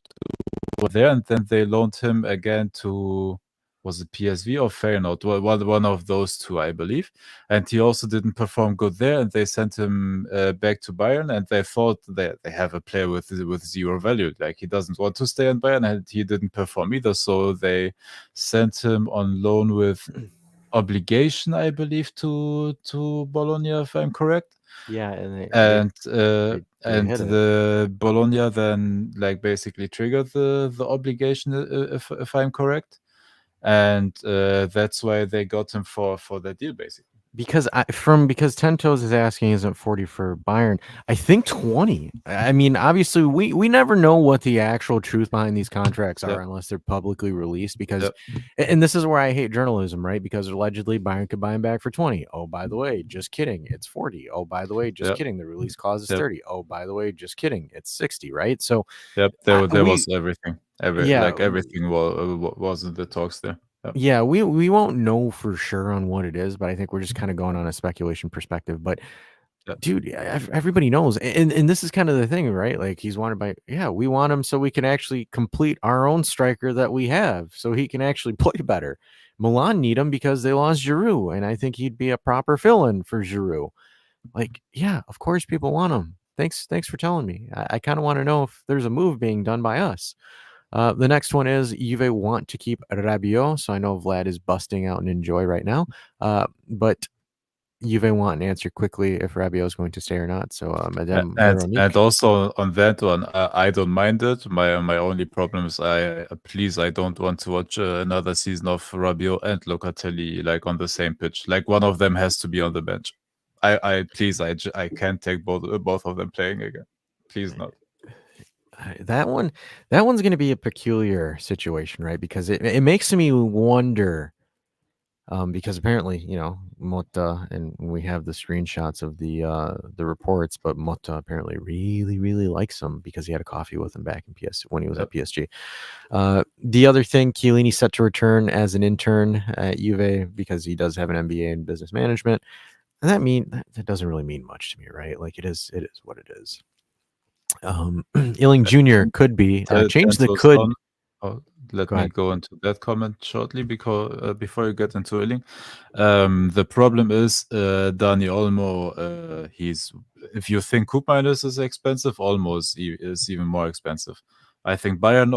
go there, and then they loaned him again to was it PSV or Feyenoord? One of those two, I believe. And he also didn't perform good there, and they sent him back to Bayern, and they thought they have a player with zero value. Like, he doesn't want to stay in Bayern, and he didn't perform either. So they sent him on loan with obligation, I believe, to Bologna, if I'm correct. Yeah, and And hit it. the Bologna then like basically triggered the obligation, if I'm correct, and that's why they got him for that deal, basically. Because 10 Toes is asking, isn't 40 for Bayern? I think 20. I mean, obviously, we never know what the actual truth behind these contracts are unless they're publicly released. Because, and this is where I hate journalism, right? Because allegedly Bayern could buy him back for 20. Oh, by the way, just kidding, it's 40. Oh, by the way, just kidding, the release clause is 30. Oh, by the way, just kidding, it's 60. Right? So, there was everything. Everything was in the talks there. Yeah, we won't know for sure on what it is, but I think we're just kind of going on a speculation perspective. But dude, everybody knows, and this is kind of the thing, right? Like, he's wanted by, we want him so we can actually complete our own striker that we have, so he can actually play better. Milan need him because they lost Giroud, and I think he'd be a proper fill-in for Giroud. Like, of course people want him. Thanks for telling me. I kind of want to know if there's a move being done by us. The next one is Juve want to keep Rabiot. So I know Vlad is busting out and enjoy right now. But Juve want an answer quickly if Rabiot is going to stay or not. So Madame Veronique. And also on that one, I don't mind it. My only problem is I don't want to watch another season of Rabiot and Locatelli like on the same pitch. Like, one of them has to be on the bench. I can't take both of them playing again. Please not. That one's going to be a peculiar situation, right? Because it makes me wonder, because apparently, Motta, and we have the screenshots of the reports, but Motta apparently really, really likes him because he had a coffee with him back in when he was at PSG. The other thing, Chiellini set to return as an intern at Juve because he does have an MBA in business management. And that doesn't really mean much to me, right? Like, it is what it is. Illing Jr. could be change the could. Let me go into that comment shortly because before you get into Illing, the problem is Dani Olmo. If you think Koopmeiners is expensive, Olmo is even more expensive. I think Bayern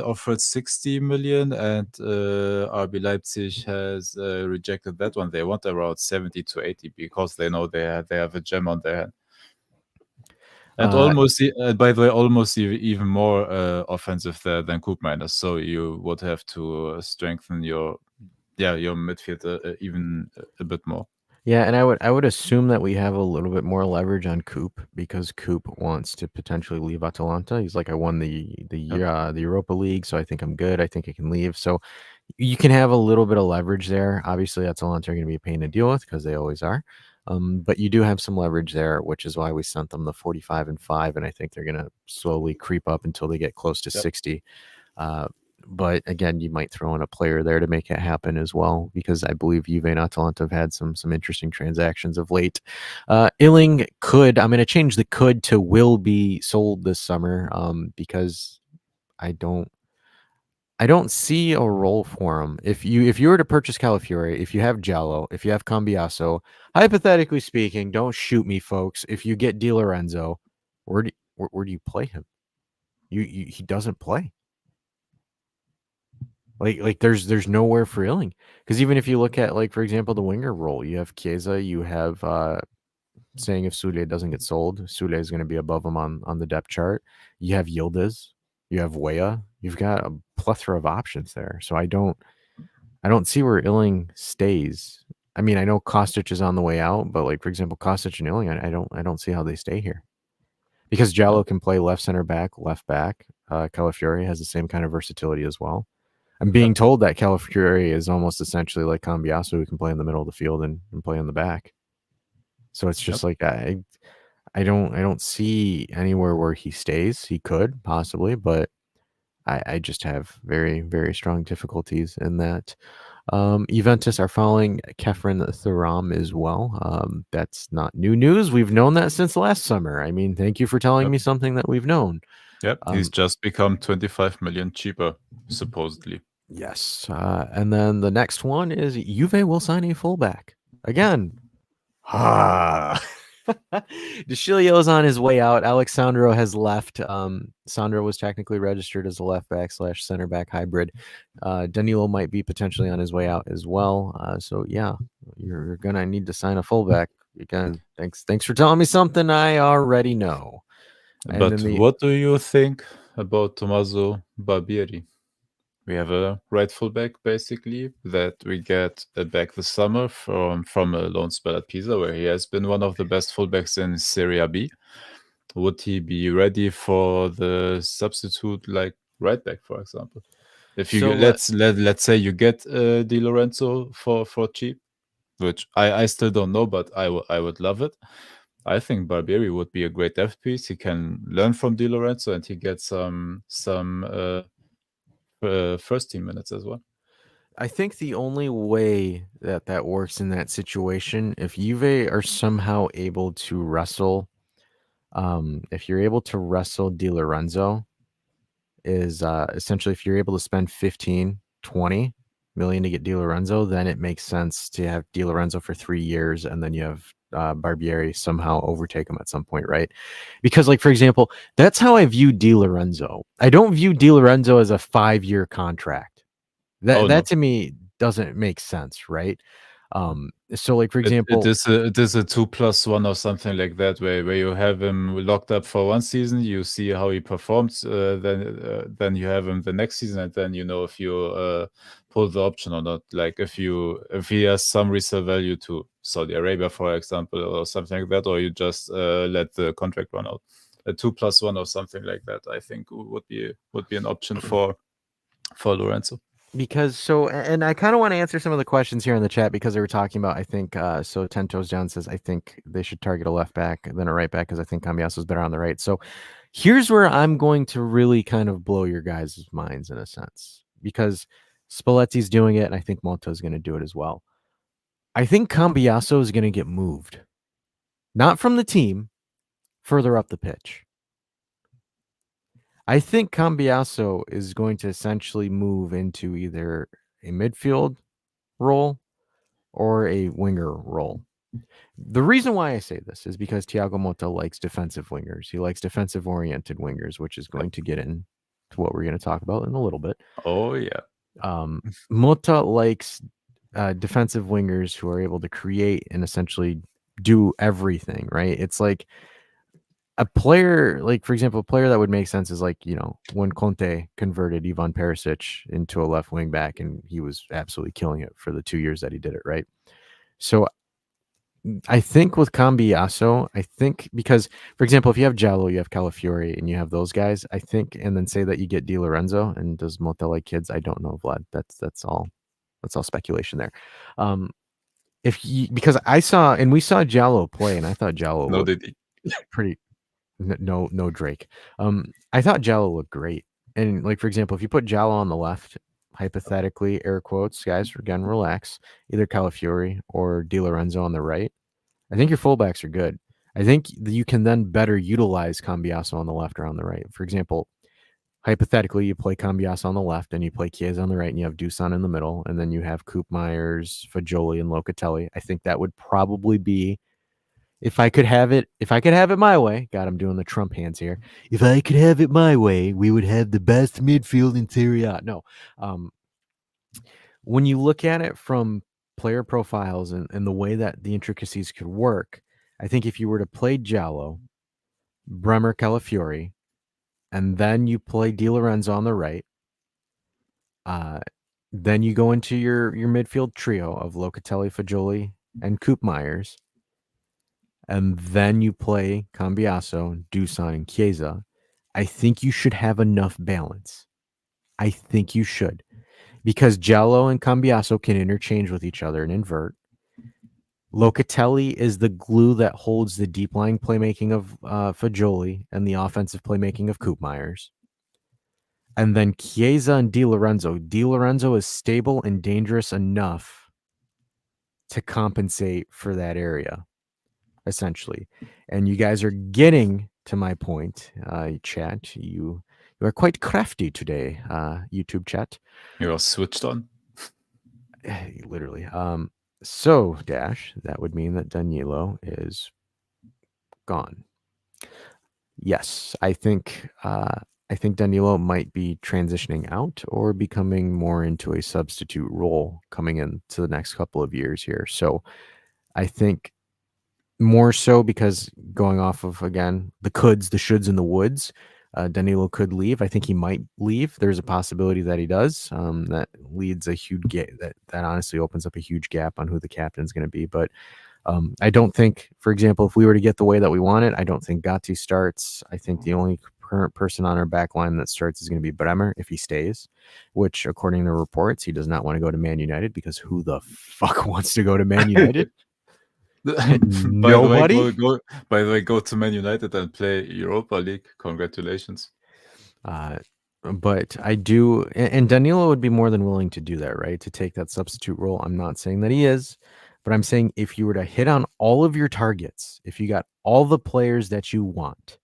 offered 60 million, and RB Leipzig has rejected that one. They want around 70 to 80 because they know they have a gem on their hand. And by the way, almost even more offensive than Koopmeiners. So you would have to strengthen your midfield even a bit more. Yeah, and I would assume that we have a little bit more leverage on Coop because Coop wants to potentially leave Atalanta. He's like, I won the Europa League, so I think I'm good. I think I can leave. So you can have a little bit of leverage there. Obviously, Atalanta are going to be a pain to deal with because they always are. But you do have some leverage there, which is why we sent them the 45 and 5, and I think they're going to slowly creep up until they get close to 60. But again, you might throw in a player there to make it happen as well, because I believe Juve and Atalanta have had some interesting transactions of late. Illing I'm going to change the could to will be sold this summer, because I don't see a role for him. If you were to purchase Calafiore, if you have Giallo, if you have Cambiaso, hypothetically speaking, don't shoot me, folks. If you get Di Lorenzo, where do you play him? He doesn't play. Like there's nowhere for Illing, because even if you look at, like, for example, the winger role, you have Chiesa, you have saying if Sule doesn't get sold, Sule is going to be above him on the depth chart. You have Yildiz, you have Weah, you've got a plethora of options there. So I don't see where Illing stays. I mean, I know Kostic is on the way out, but, like, for example, Kostic and Illing, I don't see how they stay here, because Giallo can play left center back, left back. Calafiore has the same kind of versatility as well. I'm being told that Calafiore is almost essentially like Cambiaso, who can play in the middle of the field and play in the back. So it's just like I don't see anywhere where he stays. He could possibly, but I just have very, very strong difficulties in that. Juventus are following Kefren Thuram as well. That's not new news. We've known that since last summer. I mean, thank you for telling me something that we've known. Yep, he's just become 25 million cheaper, supposedly. Yes. And then the next one is Juve will sign a fullback. Again. DeScilio is on his way out. Alexandro has left. Sandro was technically registered as a left back / center back hybrid. Danilo might be potentially on his way out as well. So yeah, you're gonna need to sign a fullback again. Thanks for telling me something I already know. And But then what do you think about Tommaso Barbieri? We have a right fullback basically that we get back this summer from a loan spell at Pisa, where he has been one of the best fullbacks in Serie B. Would he be ready for the substitute like right back, for example? If you So let's say you get Di Lorenzo for cheap, which I still don't know, but I would love it. I think Barbieri would be a great depth piece. He can learn from Di Lorenzo, and he gets some first team minutes as well. I think the only way that works in that situation, if Juve are somehow able to wrestle, if you're able to wrestle Di Lorenzo, is essentially if you're able to spend 15, 20 million to get Di Lorenzo, then it makes sense to have Di Lorenzo for 3 years, and then you have Barbieri somehow overtake him at some point, right? Because, like, for example, that's how I view Di Lorenzo. I don't view Di Lorenzo as a 5-year contract. That to me doesn't make sense, right? So, like, for example, it is a 2+1 or something like that, where you have him locked up for 1 season, you see how he performs, then you have him the next season, and then you know if you pull the option or not. Like if he has some resale value to Saudi Arabia, for example, or something like that, or you just let the contract run out. A 2+1 or something like that, I think would be an option for Lorenzo. Because and I kind of want to answer some of the questions here in the chat because they were talking about, I think, so 10 Toes Down says, I think they should target a left back than a right back because I think Cambiasso is better on the right. So here's where I'm going to really kind of blow your guys' minds in a sense, because Spalletti's doing it and I think Motta is going to do it as well. I think Cambiasso is going to get moved, not from the team, further up the pitch. I think Cambiasso is going to essentially move into either a midfield role or a winger role. The reason why I say this is because Thiago Motta likes defensive wingers. He likes defensive-oriented wingers, which is going to get into what we're going to talk about in a little bit. Oh, yeah. Motta likes defensive wingers who are able to create and essentially do everything, right? It's like a player, like, for example, a player that would make sense is like, when Conte converted Ivan Perisic into a left wing back, and he was absolutely killing it for the 2 years that he did it, right? So I think with Cambiasso, because, for example, if you have Giallo, you have Calafiori, and you have those guys, I think, and then say that you get Di Lorenzo, and does Motta like kids? I don't know, Vlad. That's all speculation there. Because we saw Giallo play, and I thought Giallo looked pretty. No Drake. I thought Giallo looked great. And, like, for example, if you put Giallo on the left, hypothetically, air quotes, guys, again, relax, either Calafiori or Di Lorenzo on the right, I think your fullbacks are good. I think you can then better utilize Cambiasso on the left or on the right. For example, hypothetically, you play Cambiasso on the left and you play Chiesa on the right, and you have Dusan in the middle, and then you have Koopmeyers, Fagioli, and Locatelli. I think that would probably be, if I could have it my way. God, I'm doing the Trump hands here. If I could have it my way, we would have the best midfield in Serie A. No. When you look at it from player profiles and the way that the intricacies could work, I think if you were to play Giallo, Bremer, Calafiori, and then you play Di Lorenzo on the right, then you go into your midfield trio of Locatelli, Fagioli, and Koopmeyers, and then you play Cambiasso, Dusan, and Chiesa. I think you should have enough balance. I think you should. Because Giallo and Cambiasso can interchange with each other and invert. Locatelli is the glue that holds the deep line playmaking of Fagioli and the offensive playmaking of Koopmeyers. And then Chiesa and Di Lorenzo. Di Lorenzo is stable and dangerous enough to compensate for that area, essentially. And you guys are getting to my point, chat. You You are quite crafty today, YouTube chat. You're switched on. Literally. So Dash, that would mean that Danilo is gone. Yes, I think Danilo might be transitioning out or becoming more into a substitute role coming into the next couple of years here. So I think more so because going off of, again, the coulds, the shoulds, and the woulds, Danilo could leave. I think he might leave. There's a possibility that he does. That leads a huge gap. That honestly opens up a huge gap on who the captain's going to be. But I don't think, for example, if we were to get the way that we want it, I don't think Gatti starts. I think the only current person on our back line that starts is going to be Bremer if he stays, which according to reports, he does not want to go to Man United because who the fuck wants to go to Man United? Nobody. By the way, go to Man United and play Europa League. Congratulations. But I do, and Danilo would be more than willing to do that, right? To take that substitute role. I'm not saying that he is, but I'm saying if you were to hit on all of your targets, if you got all the players that you want,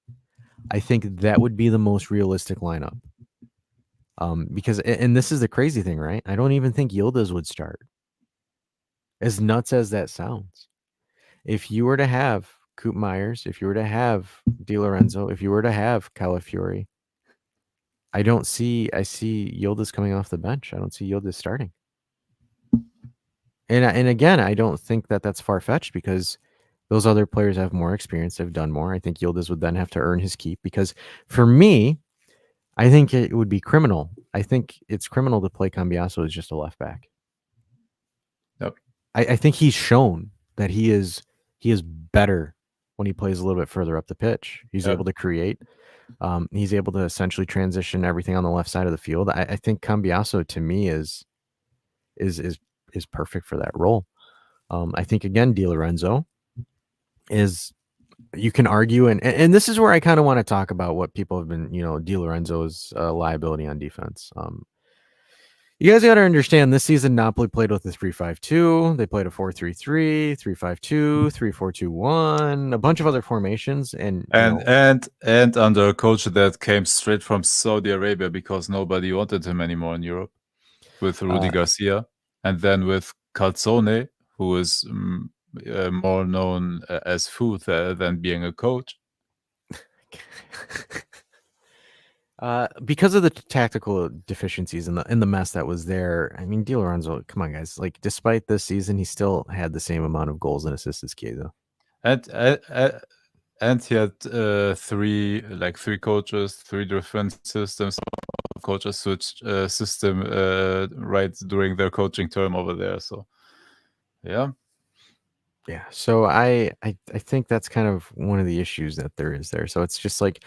I think that would be the most realistic lineup. Because, and this is the crazy thing, right? I don't even think Yildiz would start. As nuts as that sounds. If you were to have Coop Myers, if you were to have Di Lorenzo, if you were to have Calafiori, I see Yildiz coming off the bench. I don't see Yildiz starting. And again, I don't think that that's far-fetched because those other players have more experience. They've done more. I think Yildiz would then have to earn his keep because for me, I think it would be criminal. I think it's criminal to play Cambiaso as just a left back. Yep. I think he's shown that he is better when he plays a little bit further up the pitch. He's able to create. He's able to essentially transition everything on the left side of the field. I think Cambiaso to me is perfect for that role. I think again, Di Lorenzo is, you can argue, and this is where I kind of want to talk about what people have been, Di Lorenzo's liability on defense. You guys got to understand this season Napoli played with a 3-5-2. They played a 4-3-3, 3-5-2, 3-4-2-1, a bunch of other formations, and under a coach that came straight from Saudi Arabia because nobody wanted him anymore in Europe, with Rudi Garcia, and then with Calzone, who is more known as food than being a coach. Because of the tactical deficiencies and the mess that was there. I mean, Di Lorenzo, come on, guys. Like, despite this season, he still had the same amount of goals and assists as Chiesa. And he had three coaches, three different systems. Coaches switched system right during their coaching term over there. So, yeah. So I think that's kind of one of the issues that there is there. So it's just like,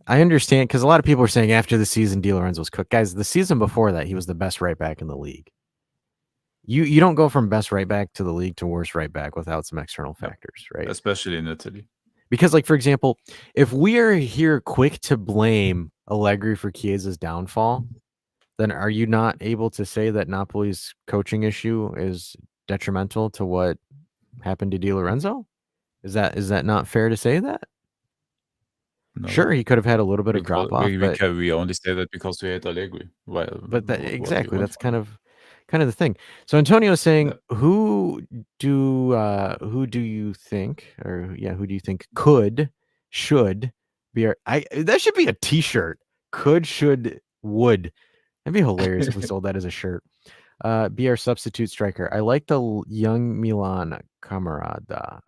I understand, because a lot of people are saying after the season, Di Lorenzo's cooked. Guys, the season before that, he was the best right back in the league. You don't go from best right back to the league to worst right back without some external factors, right? Especially in Italy. Because, like, for example, if we are here quick to blame Allegri for Chiesa's downfall, then are you not able to say that Napoli's coaching issue is detrimental to what happened to Di Lorenzo? Is that not fair to say that? No. Sure, he could have had a little bit of drop off. We only say that because we hate Allegri. Exactly, that's kind of the thing. So Antonio is saying, who do you think, who do you think should be that should be a t-shirt. Could, should, would. That'd be hilarious if we sold that as a shirt. Be our substitute striker. I like the young Milan Camarada.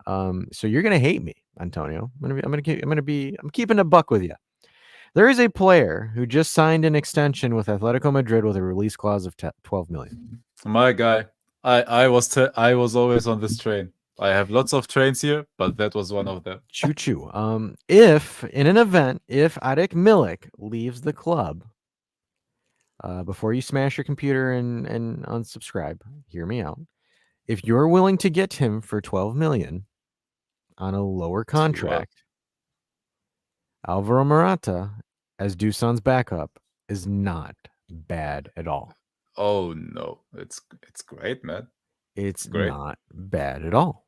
So you're gonna hate me, Antonio. I'm keeping a buck with you. There is a player who just signed an extension with Atletico Madrid with a release clause of 12 million. My guy, I was always on this train. I have lots of trains here, but that was one of them. Choo choo. If in an event, if Arek Milik leaves the club, before you smash your computer and unsubscribe, hear me out. If you're willing to get him for 12 million on a lower contract, Alvaro Morata as Dusan's backup is not bad at all. Oh no, it's great, man. It's great. Not bad at all.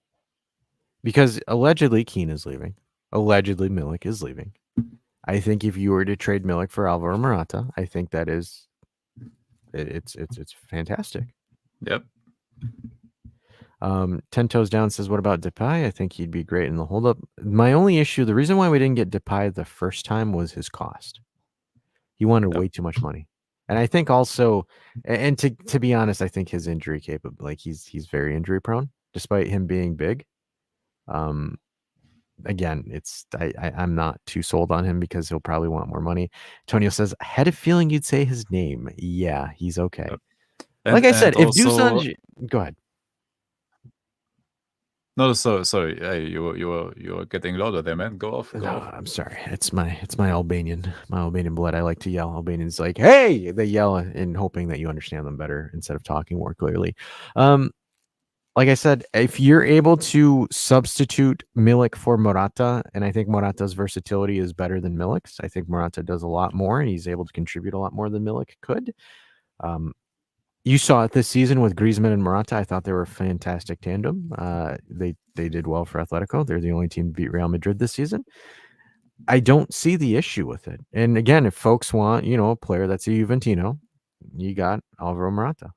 Because allegedly Keane is leaving. Allegedly Milik is leaving. I think if you were to trade Milik for Alvaro Morata, I think that is it's fantastic. Yep. 10 Toes Down says, what about Depay? I think he'd be great in the holdup. My only issue, the reason why we didn't get Depay the first time was his cost. He wanted way too much money. And I think also, and to be honest, I think his injury capable, like he's very injury prone, despite him being big. Again, I'm not too sold on him because he'll probably want more money. Tonio says, I had a feeling you'd say his name. Yeah, he's okay. Like I said, if Dusan, go ahead. No, sorry. Hey, you were getting louder there, man. Go off. No, I'm sorry. It's my Albanian blood. I like to yell. Albanians like, hey, they yell in hoping that you understand them better instead of talking more clearly. Like I said, if you're able to substitute Milik for Morata, and I think Morata's versatility is better than Milik's. I think Morata does a lot more, and he's able to contribute a lot more than Milik could. You saw it this season with Griezmann and Morata. I thought they were a fantastic tandem. They did well for Atletico. They're the only team to beat Real Madrid this season. I don't see the issue with it. And again, if folks want, a player that's a Juventino, you got Alvaro Morata.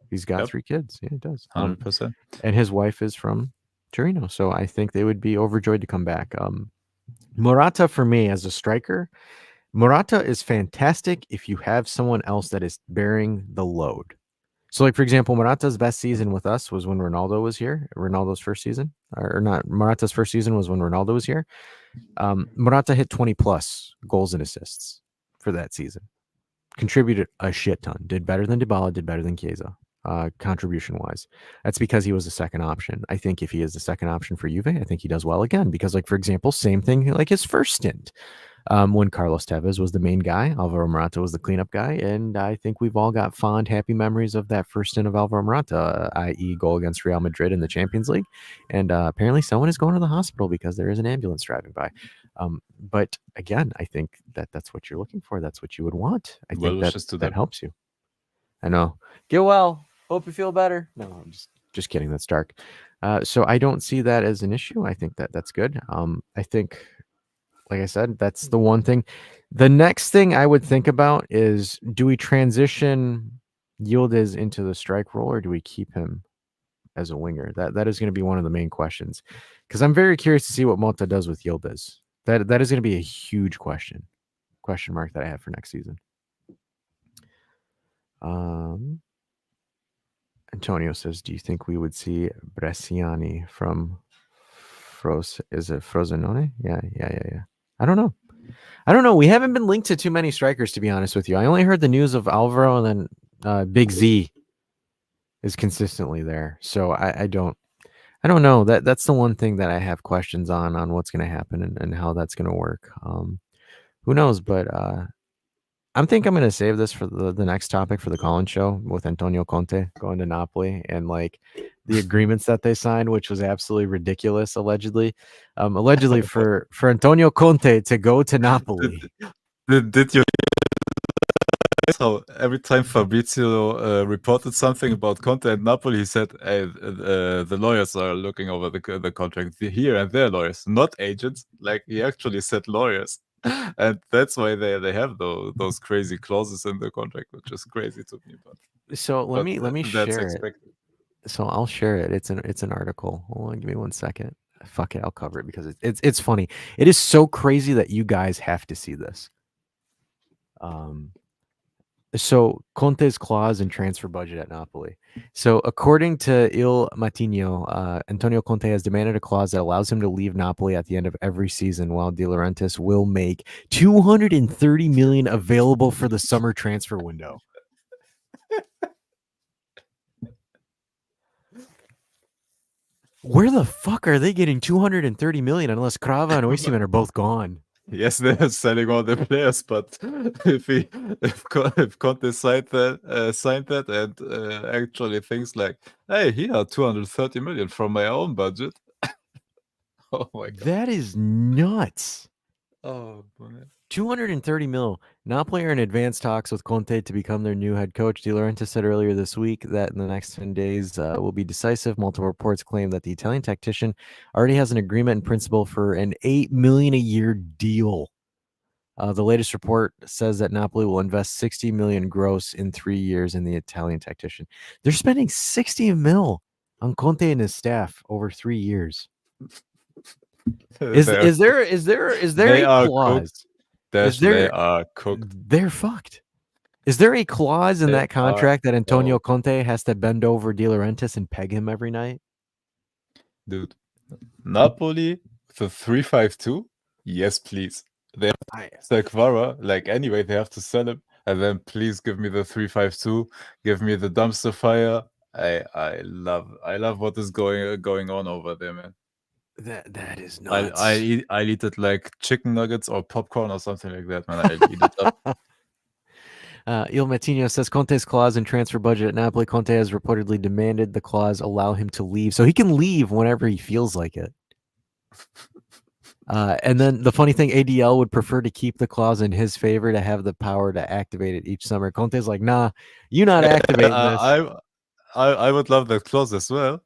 He's got 3 kids. Yeah, he does. 100%. And his wife is from Torino. So I think they would be overjoyed to come back. Morata, for me, as a striker, Morata is fantastic if you have someone else that is bearing the load. So, like, for example, Morata's best season with us was when Ronaldo was here. Ronaldo's first season. Or not, Morata's first season was when Ronaldo was here. Morata hit 20-plus goals and assists for that season. Contributed a shit ton. Did better than Dybala, did better than Chiesa. Contribution-wise. That's because he was the second option. I think if he is the second option for Juve, I think he does well again. Because, like, for example, same thing like his first stint. When Carlos Tevez was the main guy, Alvaro Morata was the cleanup guy, and I think we've all got fond, happy memories of that first stint of Alvaro Morata, i.e. goal against Real Madrid in the Champions League, and apparently someone is going to the hospital because there is an ambulance driving by. But again, I think that's what you're looking for. That's what you would want. I think that helps you. I know. Get well. Hope you feel better. No, I'm just kidding. That's dark. So I don't see that as an issue. I think that's good. I think, like I said, that's the one thing. The next thing I would think about is, do we transition Yildiz into the strike role, or do we keep him as a winger? That is going to be one of the main questions, because I'm very curious to see what Motta does with Yildiz. That is going to be a huge question mark that I have for next season. Antonio says, do you think we would see Bresciani from Frosinone? Yeah. I don't know. We haven't been linked to too many strikers, to be honest with you. I only heard the news of Alvaro, and then Big Z is consistently there. So I don't know. That's the one thing that I have questions on what's going to happen and how that's going to work. Who knows? But I think I'm going to save this for the next topic for the Colin show with Antonio Conte going to Napoli and like the agreements that they signed, which was absolutely ridiculous, allegedly for Antonio Conte to go to Napoli. Did you how every time Fabrizio reported something about Conte and Napoli, he said, hey, the lawyers are looking over the contract here, and they're lawyers, not agents. Like, he actually said lawyers. And that's why they have those crazy clauses in the contract, which is crazy to me. So let me share expected. it. So I'll share it. It's an article. Hold on, give me 1 second. Fuck it, I'll cover it because it's funny. It is so crazy that you guys have to see this. So Conte's clause and transfer budget at Napoli. So according to Il Mattino, Antonio Conte has demanded a clause that allows him to leave Napoli at the end of every season, while De Laurentiis will make $230 million available for the summer transfer window. Where the fuck are they getting $230 million unless Crava and Osimhen are both gone? Yes, they're selling all the players, but if Conte signed that and actually thinks like, hey, here 230 million from my own budget. Oh my god, that is nuts. Oh, man. 230 mil. Napoli are in advanced talks with Conte to become their new head coach. De Laurentiis said earlier this week that in the next 10 days will be decisive. Multiple reports claim that the Italian tactician already has an agreement in principle for an $8 million a year deal The latest report says that Napoli will invest 60 million gross in 3 years in the Italian tactician. They're spending 60 mil on Conte and his staff over 3 years. Is there They a are clause? cooked. They are cooked. They're fucked. Is there a clause in They that contract that Antonio no. Conte has to bend over De Laurentiis and peg him every night? Dude, Napoli, the 3-5-2? Yes, please. They have to sell Kvara. Like, anyway, they have to sell him. And then please give me the 3-5-2. Give me the dumpster fire. I love what is going on over there, man. That is nuts. I'll eat it like chicken nuggets or popcorn or something like that, man. I'll eat it up. Il Mattino says Conte's clause in transfer budget at Napoli. Conte has reportedly demanded the clause allow him to leave, so he can leave whenever he feels like it. And then the funny thing, ADL would prefer to keep the clause in his favor to have the power to activate it each summer. Conte's like, nah, you not activating this. I would love that clause as well.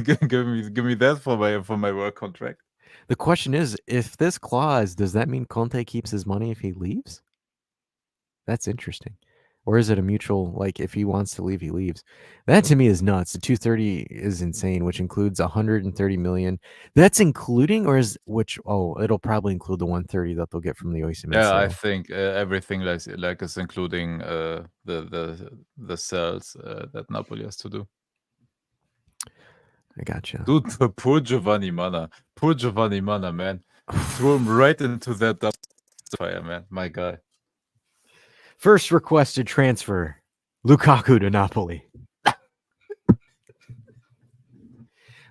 give me that for my work contract. The question is, if this clause, does that mean Conte keeps his money if he leaves? That's interesting. Or is it a mutual, like if he wants to leave, he leaves? That to me is nuts. The 230 is insane, which includes 130 million. That's including, or is it'll probably include the 130 that they'll get from the Osimhen Yeah, sale. I think everything like is including the sales that Napoli has to do. I gotcha. Dude, poor Giovanni Manna, man. Threw him right into that dumpster fire, man. My guy. First requested transfer, Lukaku to Napoli.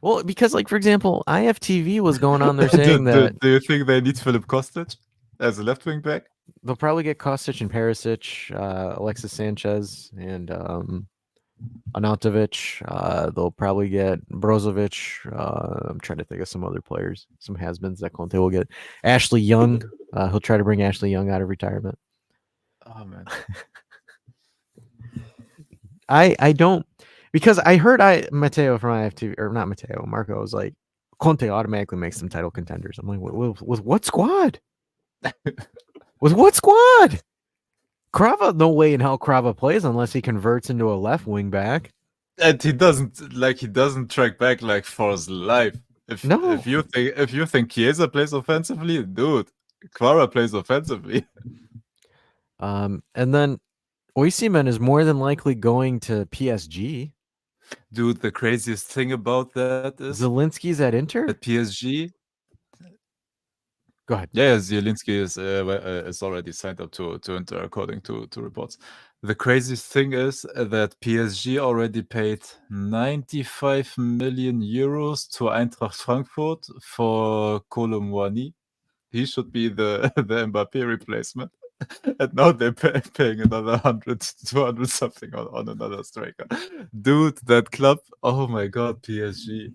Well, because, like, for example, IFTV was going on there saying that... Do you think they need Filip Kostic as a left wing back? They'll probably get Kostic and Perisic, Alexis Sanchez, and Anatovic. They'll probably get Brozovic. I'm trying to think of some other players, some has-beens that Conte will get. Ashley Young. He'll try to bring Ashley Young out of retirement. Oh, man. I don't, because I heard Matteo from IFTV, or not Matteo, Marco was like, Conte automatically makes them title contenders. I'm like, with what squad? With what squad? Crava, no way in hell Crava plays unless he converts into a left wing back. And he doesn't track back like for his life. If you think Chiesa plays offensively, dude, Kvara plays offensively. And then Osimhen is more than likely going to PSG. Dude, the craziest thing about that is Zielinski's at Inter? at PSG. Go ahead. Yeah, Zielinski is already signed up to Inter according to reports. The craziest thing is that PSG already paid 95 million euros to Eintracht Frankfurt for Kolo Muani. He should be the Mbappe replacement. And now they're paying another 100, 200 something on another striker. Dude, that club. Oh my God, PSG.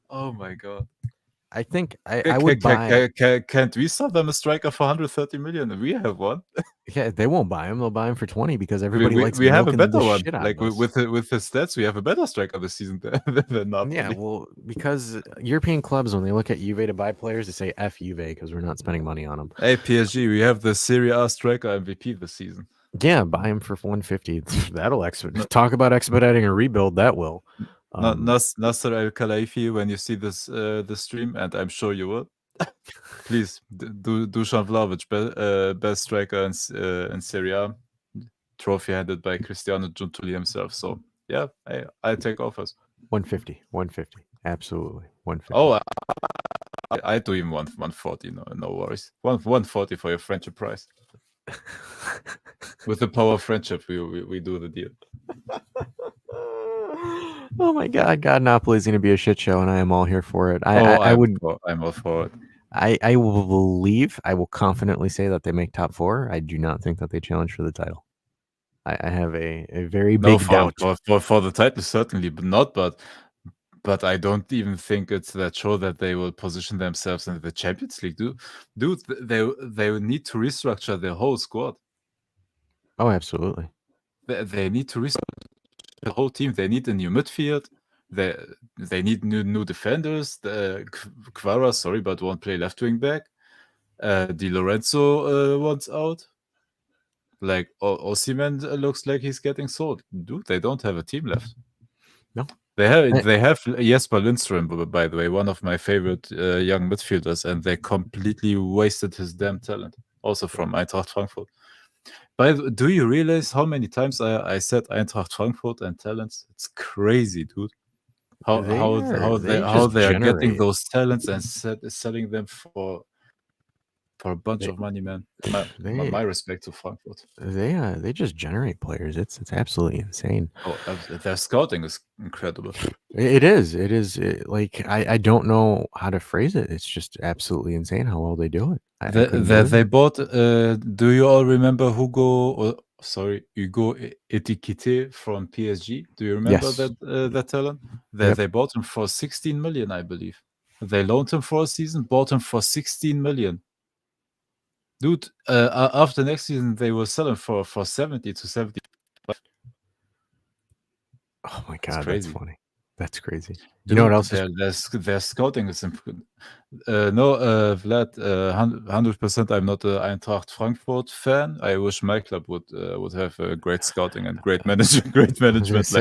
Oh my God. I think I would buy. Can't we sell them a striker for 130 million? We have one. Yeah, they won't buy him. They'll buy him for 20 because everybody likes. We have a better one. Shit Like with his stats, we have a better striker this season than Napoli. Yeah, well, because European clubs, when they look at Juve to buy players, they say F Juve because we're not spending money on them. Hey, PSG, we have the Serie A striker MVP this season. Yeah, buy him for 150. That'll talk about expediting a rebuild. That will. Nasser El Khelaifi, when you see this stream, and I'm sure you will, please do Dusan Vlahovic, best striker in Serie A, trophy handed by Cristiano Giuntoli himself. So yeah, I take offers. 150, absolutely 150. Oh, I do even 140. No worries. 140 for your friendship price. With the power of friendship, we do the deal. Oh my God, Napoli is going to be a shit show, and I am all here for it. I'm all for it. I will believe, I will confidently say that they make top 4. I do not think that they challenge for the title. I have a very big doubt. For the title, certainly, but I don't even think it's that sure that they will position themselves in the Champions League. Dude, they need to restructure their whole squad. Oh, absolutely. They need to restructure the whole team. They need a new midfield. They need new defenders. Kvara, sorry, but won't play left wing back. Di Lorenzo wants out. Like Osimhen looks like he's getting sold. Dude, they don't have a team left. No. They have Jesper Lindström, by the way, one of my favorite young midfielders, and they completely wasted his damn talent. Also from Eintracht Frankfurt. But do you realize how many times I said Eintracht Frankfurt and talents? It's crazy, dude. How they are getting those talents and selling them for a bunch of money, man. My respect to Frankfurt. They just generate players. It's absolutely insane. Oh, their scouting is incredible. It is. Like I don't know how to phrase it. It's just absolutely insane how well they do it. They bought. Do you all remember Hugo Ekitike from PSG? Do you remember that talent? They bought him for 16 million, I believe. They loaned him for a season, bought him for 16 million. Dude, after next season, they will sell him for 70 to 75. Oh my god, that's funny. That's crazy. Dude, you know what else? Their scouting is improved. No, Vlad, 100%. I'm not an Eintracht Frankfurt fan. I wish my club would have great scouting and great management. Great management.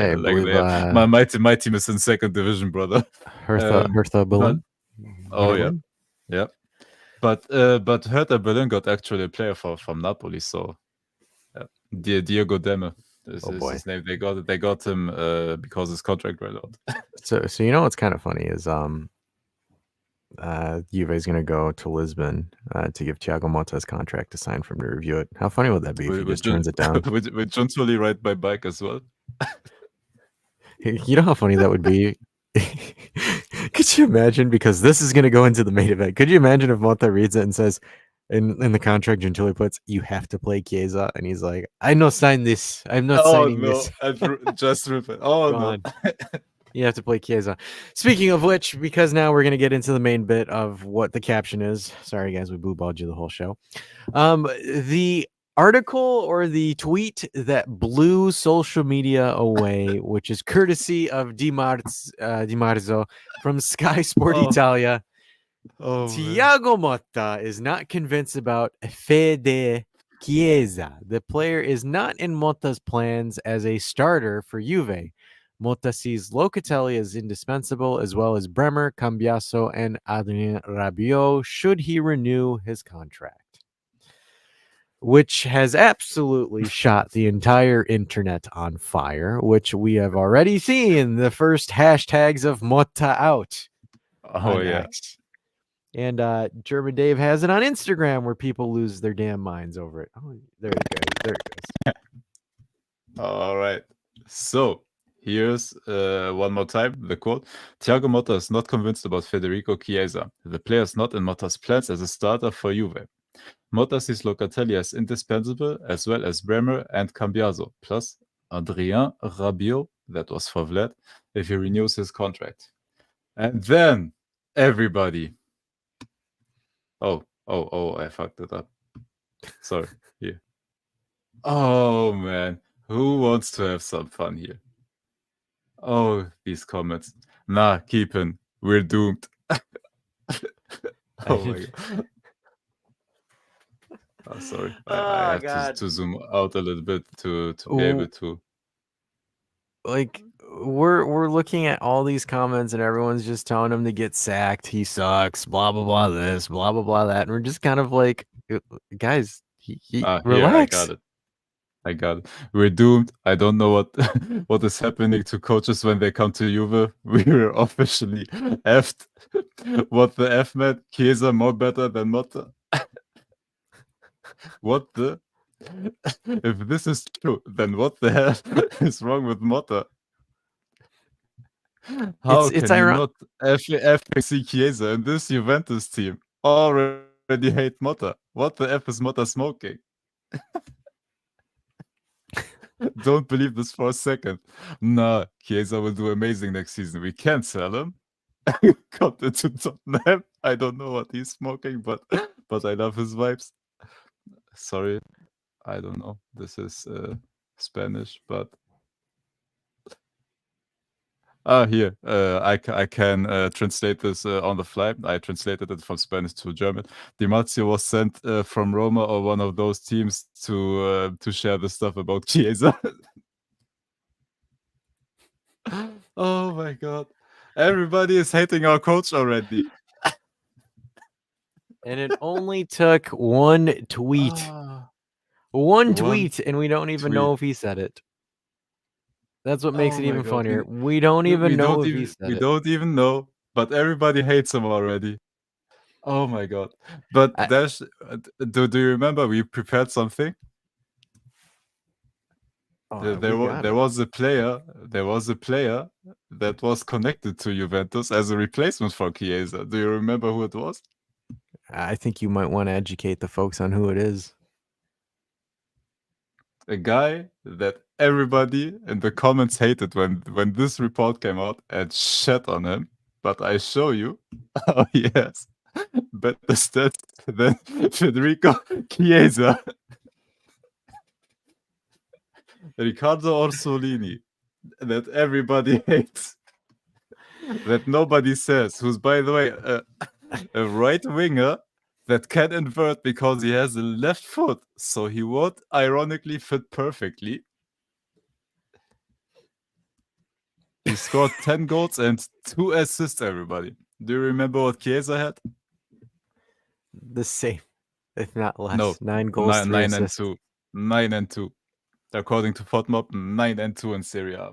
My team is in second division, brother. Hertha Berlin. Oh yeah. But Hertha Berlin got actually a player from Napoli, so Diego Demme is his name. They got him because his contract ran out. So you know what's kind of funny is Juve is going to go to Lisbon to give Thiago Motta his contract to sign for him to review it. How funny would that be if he just turns it down? Would John Tully ride my bike as well? You know how funny that would be? Could you imagine? Because this is going to go into the main event. Could you imagine if Motta reads it and says, in the contract, Gentili puts, "You have to play Chiesa," and he's like, "I'm not signing this. I'm not signing this." Just rip it. Oh no. You have to play Chiesa. Speaking of which, because now we're going to get into the main bit of what the caption is. Sorry, guys, we blue-balled you the whole show. The article or the tweet that blew social media away, which is courtesy of Di Marzo from Sky Sport Italia. Thiago Motta is not convinced about Fede Chiesa. The player is not in Motta's plans as a starter for Juve. Motta sees Locatelli as indispensable, as well as Bremer, Cambiaso, and Adrien Rabiot should he renew his contract, which has absolutely shot the entire internet on fire, which we have already seen the first hashtags of Motta out. Oh, yeah. X. And German Dave has it on Instagram where people lose their damn minds over it. Oh, there it goes. All right. So here's one more time the quote. Thiago Motta is not convinced about Federico Chiesa. The player is not in Motta's plans as a starter for Juve. Motta sees Locatelli as indispensable, as well as Bremer and Cambiaso, plus Adrien Rabiot, that was for Vlad, if he renews his contract. And then everybody. Oh, I fucked it up. Sorry. Here. Oh, man. Who wants to have some fun here? Oh, these comments. Nah, keep him. We're doomed. Oh, my God. Oh, sorry. I have to zoom out a little bit to be able to. Like, we're looking at all these comments and everyone's just telling him to get sacked. He sucks. Blah blah blah. This. Blah blah blah. That. And we're just kind of like, guys, relax. Here, I got it. We're doomed. I don't know what is happening to coaches when they come to Juve. We're officially effed. What the F, man? Chiesa more better than Motta. What the? If this is true, then what the hell is wrong with Motta? How it's can you not effing see Chiesa in this Juventus team? Already hate Motta. What the F is Motta smoking? Don't believe this for a second. Nah, Chiesa will do amazing next season. We can't sell him. Got it to Tottenham. I don't know what he's smoking, but I love his vibes. Sorry, I don't know. This is Spanish, but Here, I can translate this on the fly. I translated it from Spanish to German. Di Marzio was sent from Roma or one of those teams to share the stuff about Chiesa. Oh my god. Everybody is hating our coach already. And it only took one tweet. Ah, One one tweet, and we don't even know tweet. if he said it. That's what makes Oh it my even god. funnier. We don't even know if he said We it. don't even know, but everybody hates him already. Oh my god. But Dash, do you remember we prepared something? There was a player that was connected to Juventus as a replacement for Chiesa. Do you remember who it was? I think you might want to educate the folks on who it is. A guy that everybody in the comments hated when this report came out and shat on him. But I show you, oh yes, better stats than Federico Chiesa. Riccardo Orsolini, that everybody hates, that nobody says, who's, by the way, a right winger that can invert because he has a left foot, so he would ironically fit perfectly. He scored 10 goals and 2 assists, everybody. Do you remember what Chiesa had? The same, if not less. No. 9 goals, 3 9 assists. and 2. 9 and 2. According to FOTMOB, 9 and 2 in Serie A.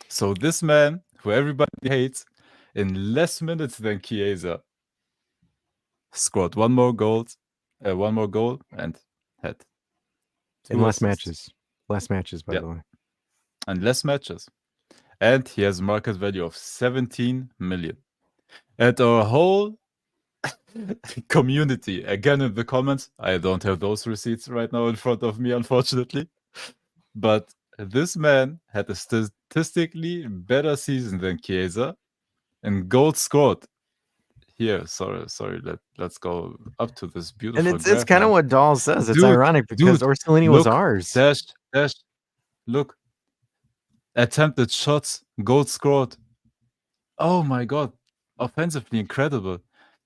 So this man, who everybody hates, in less minutes than Chiesa, scored one more goal, and had 2 in less assists. matches. Less matches, by the way. And less matches. And he has a market value of 17 million. And our whole community, again in the comments, I don't have those receipts right now in front of me, unfortunately. But this man had a statistically better season than Chiesa and goals scored. Here, sorry, let's go up to this beautiful And it's kind of what Dahl says. It's Dude, ironic because Orsolini was ours. Dash, look. Attempted shots, goals scored. Oh my god. Offensively incredible.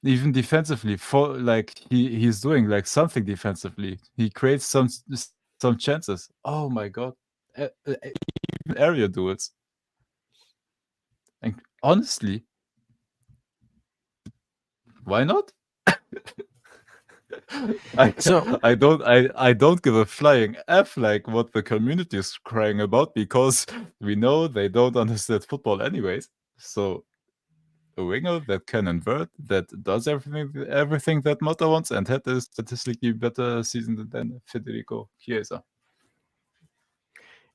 Even defensively, for like he's doing like something defensively. He creates some chances. Oh my god. Even area duels. And honestly, why not? I don't give a flying F like what the community is crying about, because we know they don't understand football anyways. So a winger that can invert, that does everything that Motta wants, and had a statistically better season than Federico Chiesa.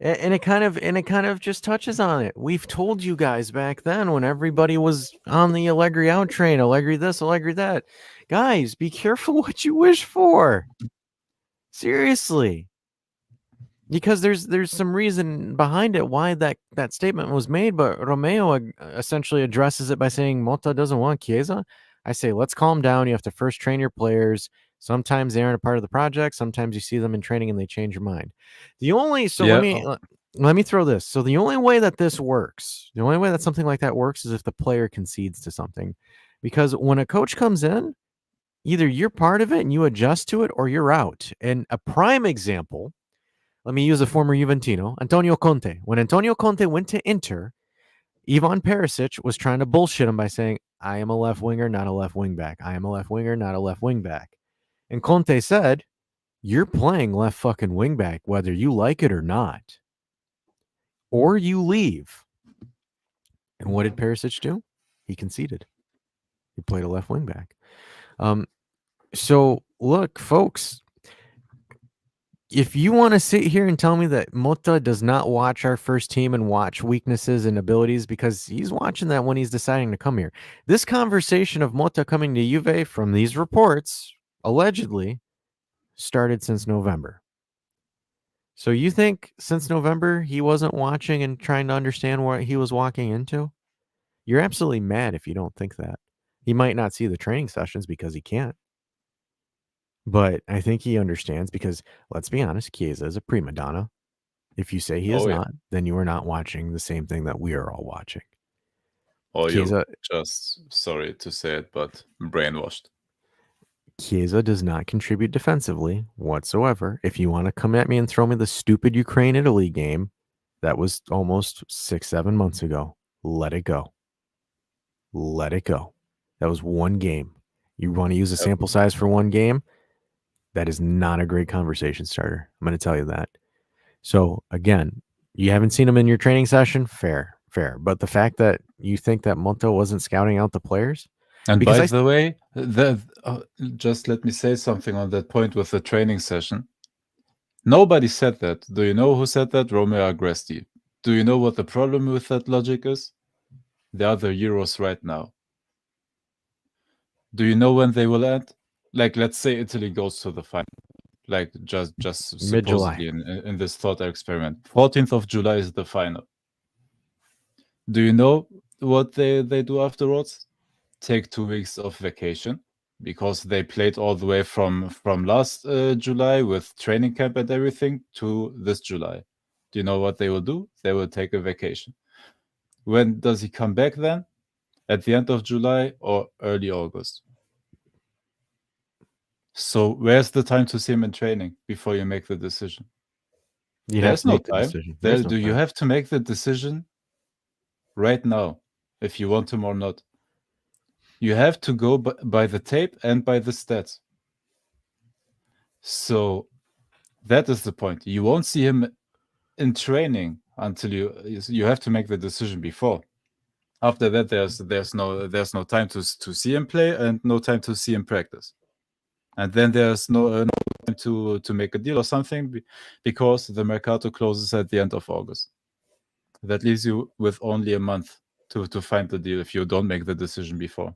And it kind of just touches on it. We've told you guys back then when everybody was on the Allegri out train, Allegri this, Allegri that. Guys, be careful what you wish for. Seriously. Because there's some reason behind it why that statement was made, but Romeo essentially addresses it by saying Motta doesn't want Chiesa. I say, let's calm down. You have to first train your players. Sometimes they aren't a part of the project. Sometimes you see them in training and they change your mind. Let me throw this. So the only way that this works, the only way that something like that works is if the player concedes to something. Because when a coach comes in, either you're part of it and you adjust to it or you're out. And a prime example, let me use a former Juventino, Antonio Conte. When Antonio Conte went to Inter, Ivan Perisic was trying to bullshit him by saying, I am a left winger, not a left wing back. I am a left winger, not a left wing back. And Conte said, you're playing left fucking wing back, whether you like it or not. Or you leave. And what did Perisic do? He conceded. He played a left wing back. So look, folks, if you want to sit here and tell me that Motta does not watch our first team and watch weaknesses and abilities, because he's watching that when he's deciding to come here. This conversation of Motta coming to Juve from these reports, allegedly, started since November. So you think since November he wasn't watching and trying to understand what he was walking into? You're absolutely mad if you don't think that. He might not see the training sessions because he can't. But I think he understands because, let's be honest, Chiesa is a prima donna. If you say he is Oh, yeah. not, then you are not watching the same thing that we are all watching. Or you're Chiesa, just, sorry to say it, but brainwashed. Chiesa does not contribute defensively whatsoever. If you want to come at me and throw me the stupid Ukraine-Italy game, that was almost 6-7 months ago. Let it go. Let it go. That was one game. You want to use a sample size for one game? That is not a great conversation starter. I'm going to tell you that. So again, you haven't seen him in your training session? Fair. But the fact that you think that Motta wasn't scouting out the players? And Because by the way, just let me say something on that point with the training session. Nobody said that. Do you know who said that? Romeo Agresti. Do you know what the problem with that logic is? There are the Euros right now. Do you know when they will end? Like, let's say Italy goes to the final. Like, just Mid-July. supposedly in this thought experiment. 14th of July is the final. Do you know what they do afterwards? Take 2 weeks of vacation, because they played all the way from last July with training camp and everything to this July. Do you know what they will do? They will take a vacation. When does he come back then? At the end of July or early August. So where's the time to see him in training before you make the decision? There's no time. You have to make the decision right now if you want him or not. You have to go by the tape and by the stats. So that is the point. You won't see him in training until you have to make the decision before. After that, there's no time to see him play and no time to see him practice. And then there's no time to make a deal or something, because the Mercato closes at the end of August. That leaves you with only a month to find the deal if you don't make the decision before.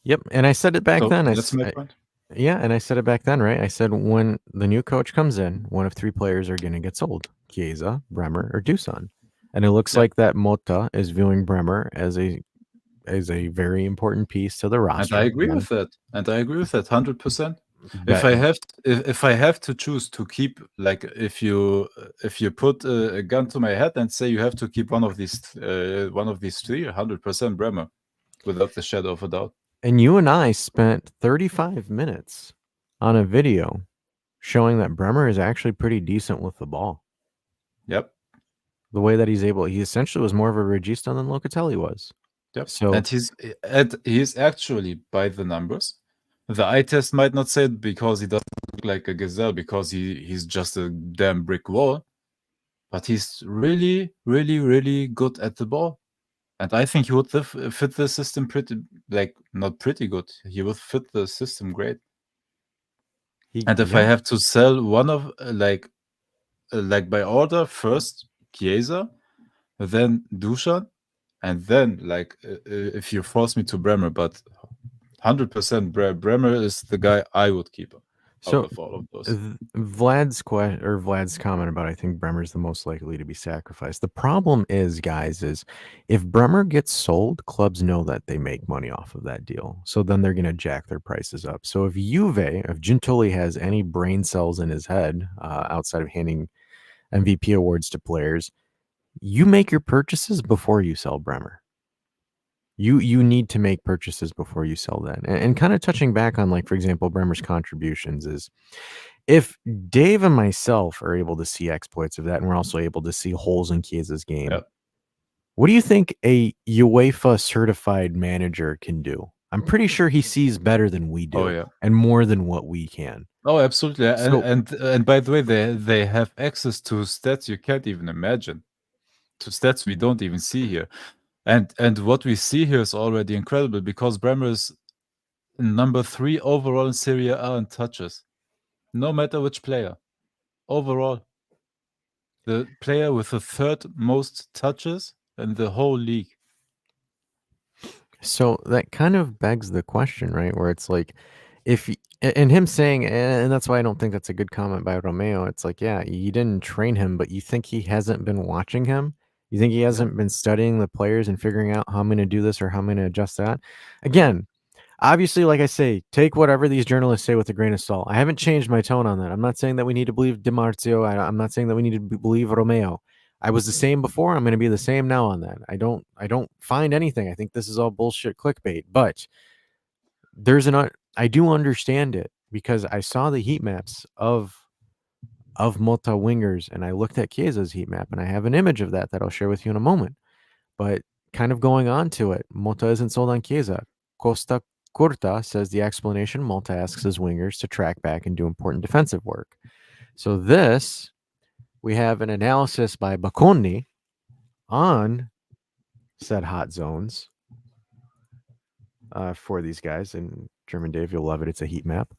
Yep, and I said it back then. That's my point. Yeah, and I said it back then, right? I said when the new coach comes in, one of 3 players are going to get sold: Chiesa, Bremer, or Dusan. And it looks like that Motta is viewing Bremer as a very important piece to the roster. And I agree with that. 100%. If I have to choose to keep, like, if you put a gun to my head and say you have to keep one of these 3, 100% Bremer, without the shadow of a doubt. And you and I spent 35 minutes on a video showing that Bremer is actually pretty decent with the ball. Yep. The way that he essentially was more of a regista than Locatelli was. Yep. So, and he's actually, by the numbers, the eye test might not say it because he doesn't look like a gazelle, because he's just a damn brick wall, but he's really, really, really good at the ball. And I think he would fit the system not pretty good. He would fit the system great. And if I have to sell one of, like by order, first Chiesa, then Dusan, and then, if you force me to Bremer, but 100% Bremer is the guy I would keep out of all of those. Vlad's comment about, I think Bremer's the most likely to be sacrificed. The problem is, guys, is if Bremer gets sold, clubs know that they make money off of that deal. So then they're going to jack their prices up. So if Gintoli has any brain cells in his head, outside of handing MVP awards to players, you make your purchases before you sell Bremer. You need to make purchases before you sell that. And kind of touching back on, like, for example, Bremer's contributions is, if Dave and myself are able to see exploits of that, and we're also able to see holes in Chiesa's game, what do you think a UEFA certified manager can do? I'm pretty sure he sees better than we do, and more than what we can. Oh, absolutely. And by the way, they have access to stats you can't even imagine, to stats we don't even see here. And what we see here is already incredible, because Bremer is number 3 overall in Serie A in touches, no matter which player. Overall, the player with the 3rd most touches in the whole league. So that kind of begs the question, right? Where it's like, and him saying, and that's why I don't think that's a good comment by Romeo. It's like, yeah, you didn't train him, but you think he hasn't been watching him? You think he hasn't been studying the players and figuring out how I'm going to do this or how I'm going to adjust that? Again, obviously, like I say, take whatever these journalists say with a grain of salt. I haven't changed my tone on that. I'm not saying that we need to believe DiMarzio. I'm not saying that we need to believe Romeo. I was the same before. I'm going to be the same now on that. I don't find anything. I think this is all bullshit clickbait. But I do understand it because I saw the heat maps of Motta wingers, and I looked at Chiesa's heat map, and I have an image of that I'll share with you in a moment. But kind of going on to it, Motta isn't sold on Chiesa. Costa Curta says the explanation: Motta asks his wingers to track back and do important defensive work. So this, we have an analysis by Bacconi on said hot zones for these guys. And German Dave, you'll love it. It's a heat map.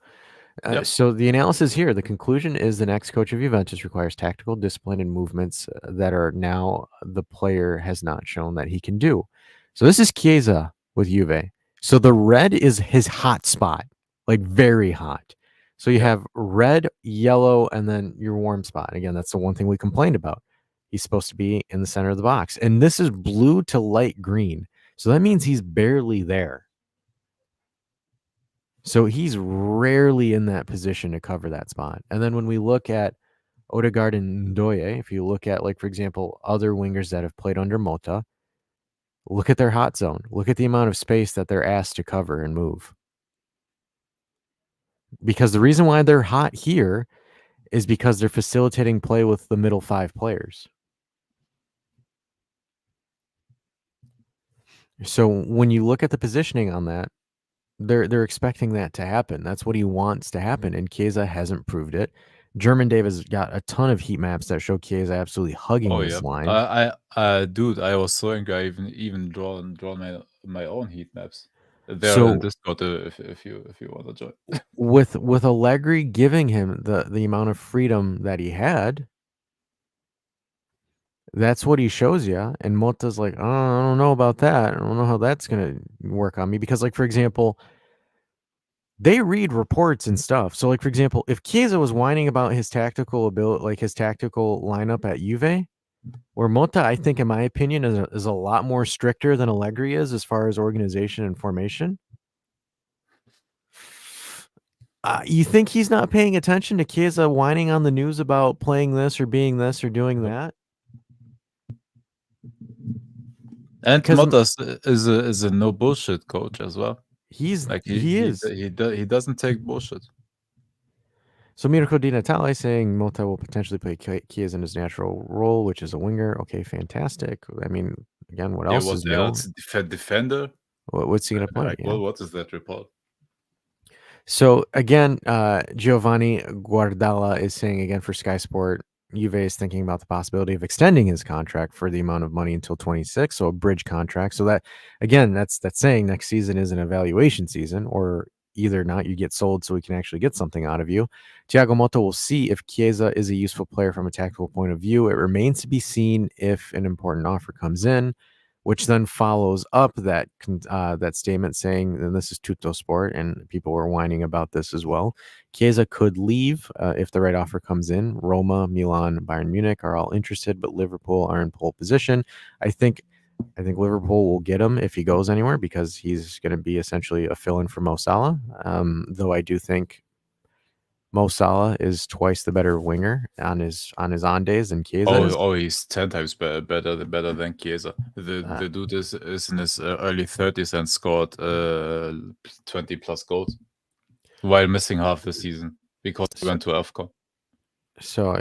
Yep. So the analysis here, the conclusion is the next coach of Juventus requires tactical discipline and movements that are now the player has not shown that he can do. So this is Chiesa with Juve. So the red is his hot spot, like very hot. So you have red, yellow, and then your warm spot. Again, that's the one thing we complained about. He's supposed to be in the center of the box. And this is blue to light green. So that means he's barely there. So he's rarely in that position to cover that spot. And then when we look at Odegaard and Ndoye, if you look at, like, for example, other wingers that have played under Motta, look at their hot zone. Look at the amount of space that they're asked to cover and move. Because the reason why they're hot here is because they're facilitating play with the middle five players. So when you look at the positioning on that, they're expecting that to happen. That's what he wants to happen, and Chiesa hasn't proved it. German Dave has got a ton of heat maps that show Chiesa absolutely hugging this line. Dude, I was so angry. I even drawn my own heat maps. They're in Discord if you want to join. with Allegri giving him the amount of freedom that he had, that's what he shows you. And Motta's like, oh, I don't know about that. I don't know how that's gonna work on me. Because, like, for example, they read reports and stuff. So, like, for example, if Chiesa was whining about his tactical ability, like his tactical lineup at Juve, where Motta, I think, in my opinion, is a lot more stricter than Allegri is as far as organization and formation. You think he's not paying attention to Chiesa whining on the news about playing this or being this or doing that? And Motta is a no bullshit coach as well. He is. He doesn't take bullshit. So Mirko Di Natale saying Motta will potentially play Chiesa in his natural role, which is a winger. Okay, fantastic. I mean, again, what else is new? Defender. What's he gonna play? Like, well, what is that report? So again, Giovanni Guardala is saying again for Sky Sport, Juve is thinking about the possibility of extending his contract for the amount of money until 26, so a bridge contract. So that, again, that's saying next season is an evaluation season, or either not you get sold so we can actually get something out of you. Thiago Motta will see if Chiesa is a useful player from a tactical point of view. It remains to be seen if an important offer comes in, which then follows up that statement saying, and this is Tutto Sport, and people were whining about this as well, Chiesa could leave if the right offer comes in. Roma, Milan, Bayern Munich are all interested, but Liverpool are in pole position. I think Liverpool will get him if he goes anywhere because he's going to be essentially a fill-in for Mo Salah. Though I do think Mo Salah is twice the better winger on his on days than Chiesa. He's 10 times better than Chiesa. The dude is in his early 30s and scored 20 plus goals while missing half the season because he went to AFCON. So,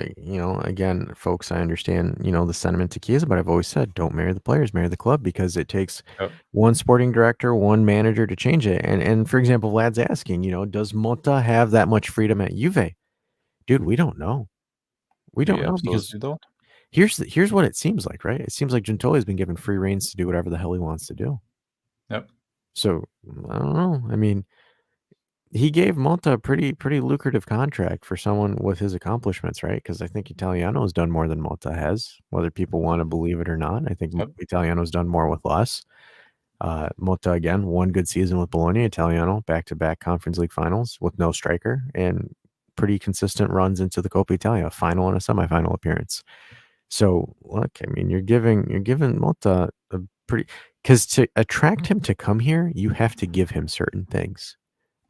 again, folks, I understand, the sentiment to Chiesa, but I've always said, don't marry the players, marry the club, because it takes one sporting director, one manager to change it. And for example, Vlad's asking, does Motta have that much freedom at Juve? Dude, we don't know. We don't know because here's what it seems like, right? It seems like Gentoli has been given free reins to do whatever the hell he wants to do. Yep. So, I don't know. I mean, he gave Motta a pretty lucrative contract for someone with his accomplishments, right? Because I think Italiano's done more than Motta has, whether people want to believe it or not. I think Italiano's done more with less. Motta, again, one good season with Bologna. Italiano, back-to-back Conference League finals with no striker and pretty consistent runs into the Coppa Italia, a final and a semifinal appearance. So, look, I mean, you're giving Motta a pretty, because to attract him to come here, you have to give him certain things.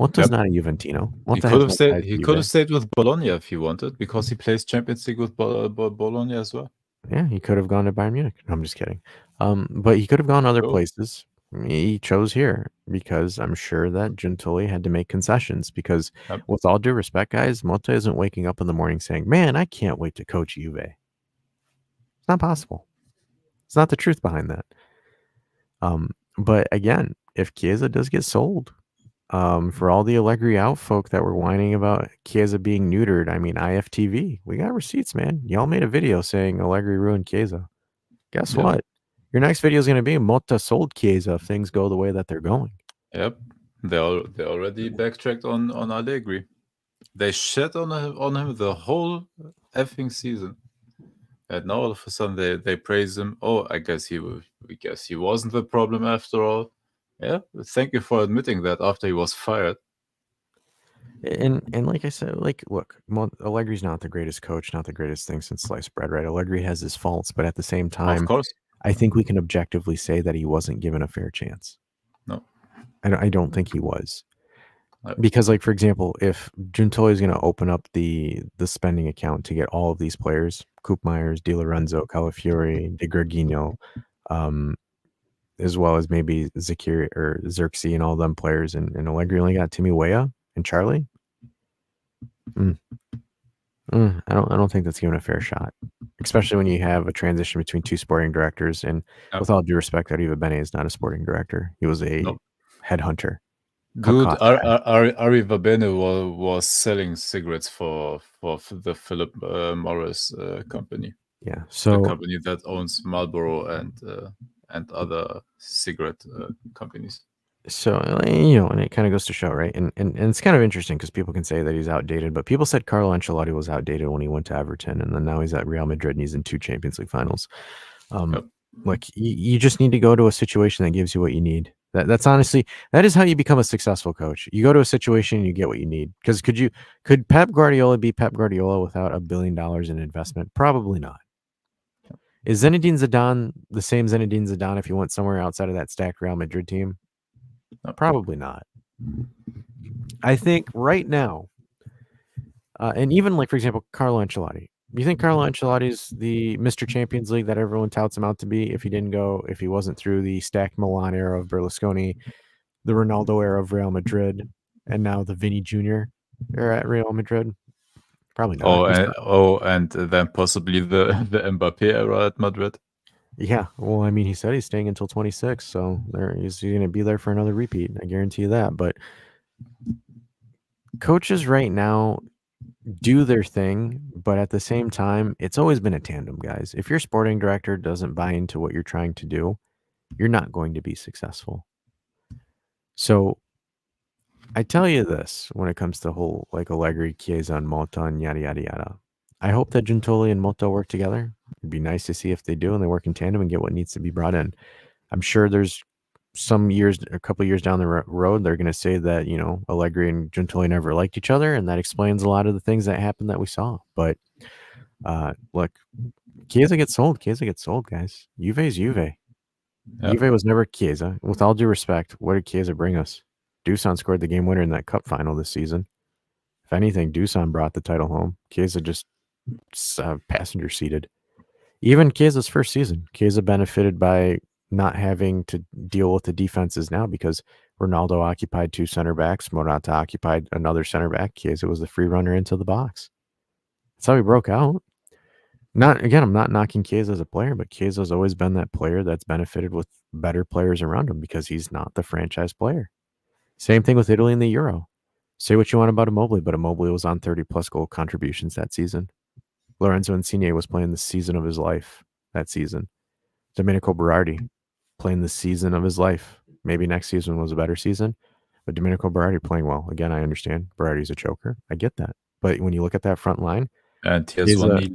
Motta's Yep. not a Juventino. He Motta could has have no stayed. ties He to could have Juve. stayed with Bologna if he wanted, because he plays Champions League with Bologna as well. Yeah, he could have gone to Bayern Munich. No, I'm just kidding. But he could have gone other Sure. places. He chose here because I'm sure that Gentili had to make concessions. Because Yep. with all due respect, guys, Motta isn't waking up in the morning saying, "Man, I can't wait to coach Juve." It's not possible. It's not the truth behind that. But again, if Chiesa does get sold, for all the Allegri out folk that were whining about Chiesa being neutered, I mean, IFTV, we got receipts, man. Y'all made a video saying Allegri ruined Chiesa. Guess Yep. what? Your next video is going to be Motta sold Chiesa if things go the way that they're going. Yep, they already backtracked on Allegri. They shat on him the whole effing season, and now all of a sudden they praise him. Oh, I guess he wasn't the problem after all. Yeah, thank you for admitting that after he was fired. And like I said, like, look, Allegri's not the greatest coach, not the greatest thing since sliced bread, right? Allegri has his faults, but at the same Of time, course, I think we can objectively say that he wasn't given a fair chance. no. I don't think he was. Yep. Because, like, for example, if Gentili is going to open up the spending account to get all of these players, Koopmeyers, Di Lorenzo, Calafiori, De Gregino, as well as maybe Zakir or Xerxes and all them players, and Allegri only got Timmy Weah and Charlie. I don't think that's given a fair shot, especially when you have a transition between two sporting directors. And Yep. with all due respect, Arriva Bene is not a sporting director; he was a No. headhunter. Dude, Cost Arriva Bene was selling cigarettes for the Philip Morris company, Yeah, the so company that owns Marlboro and other cigarette companies. and it kind of goes to show, right? And it's kind of interesting because people can say that he's outdated, but people said Carlo Ancelotti was outdated when he went to Everton, and then now he's at Real Madrid and he's in 2 Champions League finals. Yep. Like you just need to go to a situation that gives you what you need. That's honestly, that is how you become a successful coach. You go to a situation and you get what you need. Because could Pep Guardiola be Pep Guardiola without $1 billion in investment? Probably not. Is Zinedine Zidane the same Zinedine Zidane if he went somewhere outside of that stacked Real Madrid team? Probably not. I think right now, and even like, for example, Carlo Ancelotti. You think Carlo Ancelotti's the Mr. Champions League that everyone touts him out to be if he wasn't through the stacked Milan era of Berlusconi, the Ronaldo era of Real Madrid, and now the Vinny Jr. era at Real Madrid? Probably not. And then possibly the Mbappe era at Madrid. Yeah, well, I mean, he said he's staying until 26, so he's going to be there for another repeat. I guarantee you that. But coaches right now do their thing, but at the same time, it's always been a tandem, guys. If your sporting director doesn't buy into what you're trying to do, you're not going to be successful. So I tell you this when it comes to whole like Allegri, Chiesa, and Motta, and yada yada yada. I hope that Gentili and Motta work together. It'd be nice to see if they do and they work in tandem and get what needs to be brought in. I'm sure there's a couple years down the road, they're going to say that, Allegri and Gentili never liked each other, and that explains a lot of the things that happened that we saw. But look, Chiesa gets sold, guys. Juve's Juve. Yep. Juve was never Chiesa. With all due respect, what did Chiesa bring us? Dusan scored the game winner in that cup final this season. If anything, Dusan brought the title home. Chiesa just passenger seated. Even Chiesa's first season, Chiesa benefited by not having to deal with the defenses now because Ronaldo occupied 2 center backs, Morata occupied another center back. Chiesa was the free runner into the box. That's how he broke out. I'm not knocking Chiesa as a player, but Chiesa's always been that player that's benefited with better players around him because he's not the franchise player. Same thing with Italy in the Euro. Say what you want about Immobile, but Immobile was on 30-plus goal contributions that season. Lorenzo Insigne was playing the season of his life that season. Domenico Berardi playing the season of his life. Maybe next season was a better season, but Domenico Berardi playing well. Again, I understand Berardi's a choker. I get that. But when you look at that front line, and he has one knee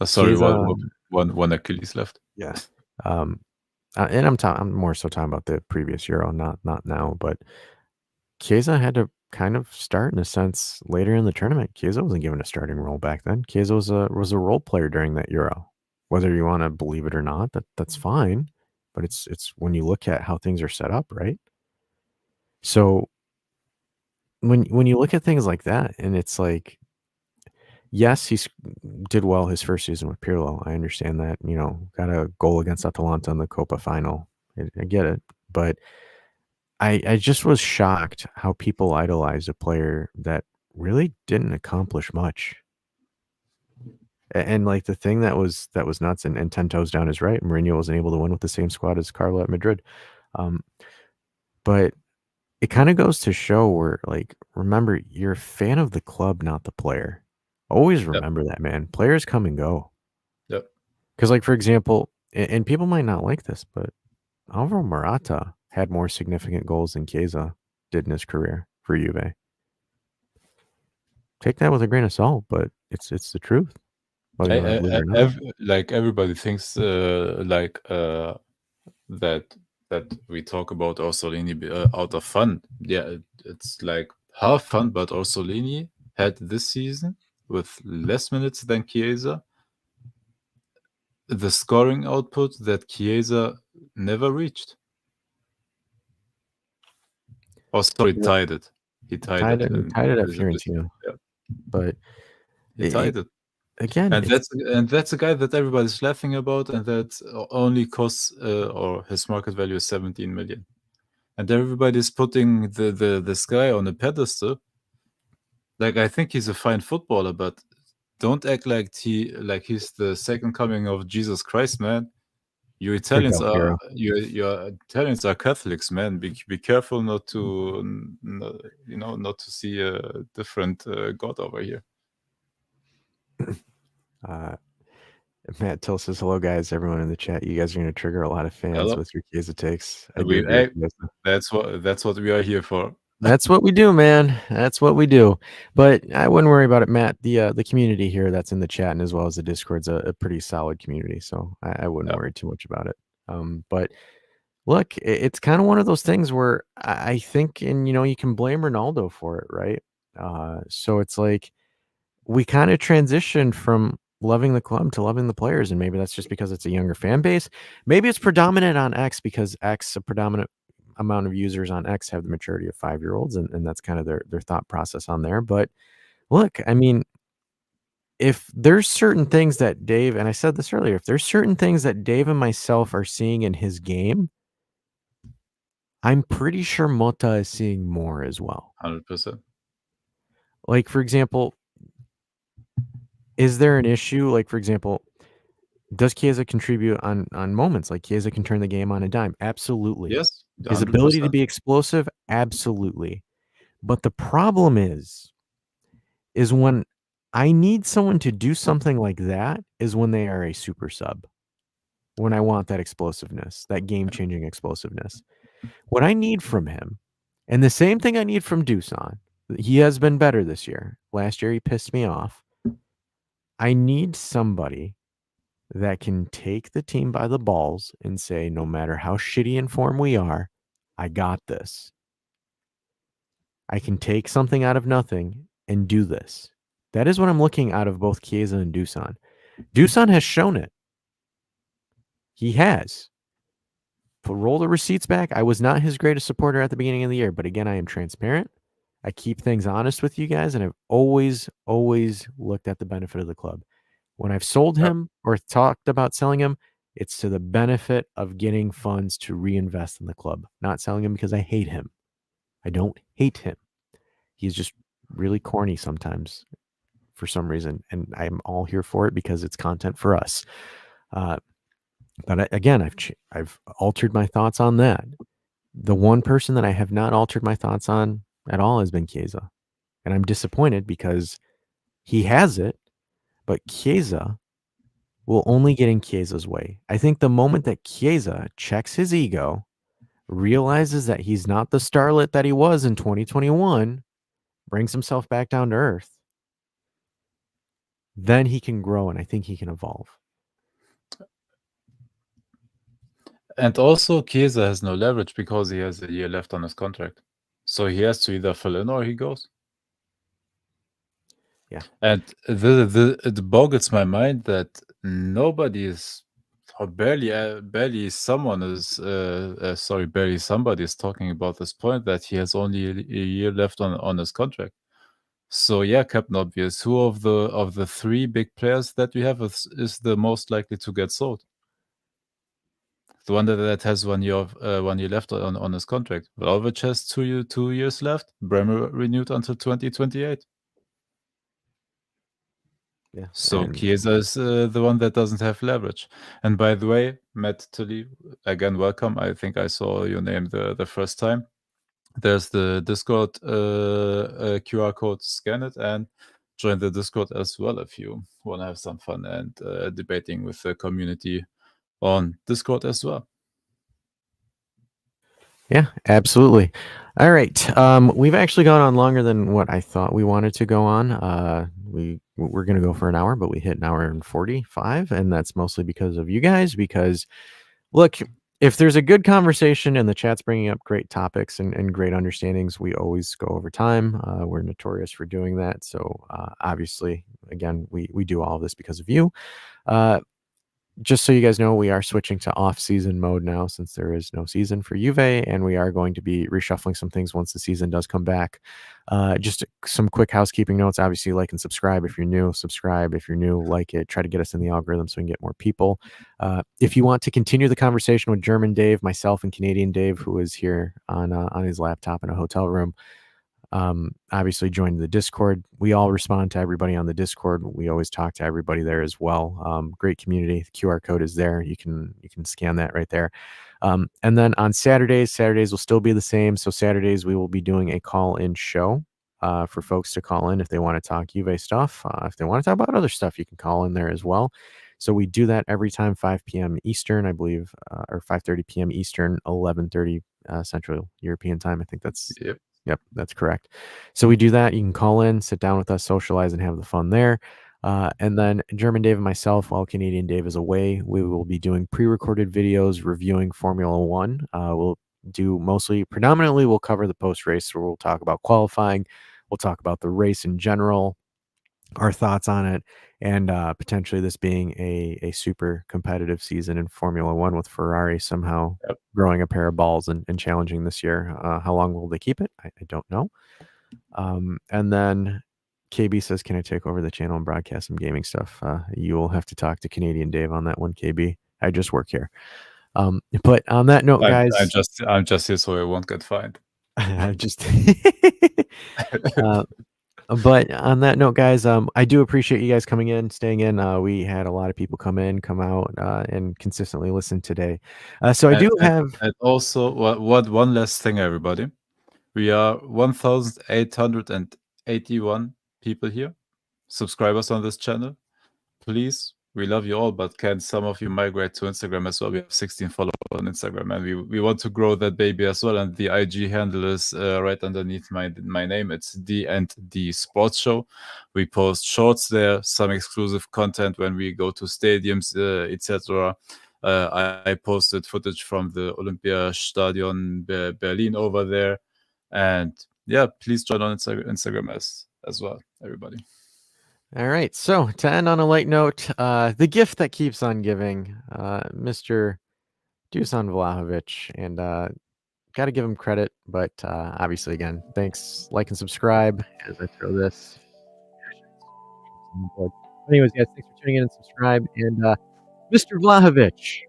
left. One Achilles left. Yeah. And I'm more so talking about the previous Euro, not now. But Chiesa had to kind of start in a sense later in the tournament. Chiesa wasn't given a starting role back then. Chiesa was a role player during that Euro. Whether you want to believe it or not, that's fine. but it's when you look at how things are set up, right? So when you look at things like that, and it's like, yes, he did well his first season with Pirlo. I understand that, got a goal against Atalanta in the Copa final. I get it, but I just was shocked how people idolized a player that really didn't accomplish much. And like the thing that was nuts, and 10 toes down is right. Mourinho wasn't able to win with the same squad as Carlo at Madrid. But it kind of goes to show where, like, remember, you're a fan of the club, not the player. Always remember that, man. Players come and go. Yep. Because, like, for example, and people might not like this, but Alvaro Morata had more significant goals than Chiesa did in his career for Juve. Take that with a grain of salt, but it's the truth. Whether you want to believe it or not. Like everybody thinks that we talk about Orsolini out of fun. Yeah, it's like half fun, but Orsolini had this season with less minutes than Chiesa the scoring output that Chiesa never reached. Oh, sorry, tied it. He tied it. Tied it at Fiorentina. Yeah. But he tied it. Again, and that's a guy that everybody's laughing about, and that only costs or his market value is 17 million, and everybody's putting this guy on a pedestal. Like, I think he's a fine footballer, but don't act like he's the second coming of Jesus Christ, man. You Italians are your Italians are Catholics, man. Be careful not to not to see a different God over here. Matt Till says, hello, guys. Everyone in the chat. You guys are going to trigger a lot of fans with your Chiesa takes. That's what we are here for. That's what we do, man. That's what we do. But I wouldn't worry about it, Matt. The community here that's in the chat and as well as the Discord's a pretty solid community, so I wouldn't worry too much about it. But look, it's kind of one of those things where I think, and you can blame Ronaldo for it, right? So it's like we kind of transitioned from loving the club to loving the players, and maybe that's just because it's a younger fan base. Maybe it's predominant on X because X, a predominant amount of users on X, have the maturity of 5-year-olds, and that's kind of their thought process on there. But look, I mean, if there's certain things that Dave, and I said this earlier, if there's certain things that Dave and myself are seeing in his game, I'm pretty sure Motta is seeing more as well. 100%. Like, for example, is there an issue? Like, for example, does Chiesa contribute on moments? Like, Chiesa can turn the game on a dime. Absolutely. Yes. 100%. His ability to be explosive? Absolutely. But the problem is when I need someone to do something like that is when they are a super sub. When I want that explosiveness, that game-changing explosiveness. What I need from him, and the same thing I need from Dusan, he has been better this year. Last year, he pissed me off. I need somebody that can take the team by the balls and say, no matter how shitty in form we are, I got this. I can take something out of nothing and do this. That is what I'm looking out of both Chiesa and Dusan. Dusan has shown it. He has. Roll the receipts back. I was not his greatest supporter at the beginning of the year, but again, I am transparent. I keep things honest with you guys, and I've always looked at the benefit of the club. When I've sold him or talked about selling him, it's to the benefit of getting funds to reinvest in the club. Not selling him because I hate him. I don't hate him. He's just really corny sometimes for some reason, and I'm all here for it because it's content for us. But again, I've altered my thoughts on that. The one person that I have not altered my thoughts on at all has been Chiesa. And I'm disappointed because he has it, but Chiesa will only get in Chiesa's way. I think the moment that Chiesa checks his ego, realizes that he's not the starlet that he was in 2021, brings himself back down to earth, then he can grow, and I think he can evolve. And also, Chiesa has no leverage because he has a year left on his contract. So he has to either fill in or he goes. Yeah. And it boggles my mind that nobody is Barely someone is barely somebody is talking about this point that he has only a year left on his contract. So yeah, Captain Obvious, who of the three big players that we have is the most likely to get sold? The one that has 1 year of 1 year left on his contract. Vlahovic has 2 years left. Bremer renewed until 2028. Yeah. So and- Chiesa is the one that doesn't have leverage. And by the way, Matt Tully, again, welcome. I think I saw your name the first time. There's the Discord QR code. Scan it and join the Discord as well if you want to have some fun and debating with the community on Discord as well. Yeah, absolutely. All right. We've actually gone on longer than what I thought we wanted to go on. We're going to go for an hour, but we hit an hour and 45, and that's mostly because of you guys. Because look, if there's a good conversation and the chat's bringing up great topics and great understandings, we always go over time. We're notorious for doing that. So obviously, again, we do all of this because of you. Just so you guys know, we are switching to off-season mode now since there is no season for Juve, and we are going to be reshuffling some things once the season does come back. Just some quick housekeeping notes. Obviously, like and subscribe if you're new. Subscribe if you're new. Like it. Try to get us in the algorithm so we can get more people. If you want to continue the conversation with German Dave, myself, and Canadian Dave, who is here on his laptop in a hotel room, obviously join the Discord. We all respond to everybody on the Discord. We always talk to everybody there as well. Great community. The QR code is there. You can scan that right there. And then on Saturdays will still be the same. So Saturdays we will be doing a call-in show for folks to call in if they want to talk Juve stuff. If they want to talk about other stuff, you can call in there as well. So we do that every time, 5 p.m. Eastern, I believe, or 5:30 p.m. Eastern, 11:30 Central European time. I think that's Yep, that's correct. So we do that. You can call in, sit down with us, socialize, and have the fun there. And then German Dave and myself, while Canadian Dave is away, we will be doing pre-recorded videos reviewing Formula One. We'll do predominantly, we'll cover the post-race, where we'll talk about qualifying. We'll talk about the race in general, our thoughts on it, and potentially this being a super competitive season in Formula One with Ferrari somehow growing a pair of balls and challenging this year. How long will they keep it? I don't know. And then KB says, can I take over the channel and broadcast some gaming stuff? You will have to talk to Canadian Dave on that one, KB. I just work here. But on that note, guys, I'm just here so I won't get fined. But on that note, guys, I do appreciate you guys coming in, staying in. We had a lot of people come out, and consistently listen today. So I do have. And also, one last thing, everybody. We are 1,881 people here, subscribers on this channel. Please, we love you all, but can some of you migrate to Instagram as well? We have 16 followers on Instagram, and we want to grow that baby as well. And the IG handle is right underneath my name. It's danddsportshow. We post shorts there, some exclusive content when we go to stadiums, etc. I posted footage from the Olympiastadion Berlin over there. And yeah, please join on Instagram as well, everybody. All right. So to end on a light note, the gift that keeps on giving, Mr. Dusan Vlahovic, and got to give him credit, but obviously, again, thanks, like and subscribe as I throw this. Anyways, guys, thanks for tuning in and subscribe. And Mr. Vlahovic,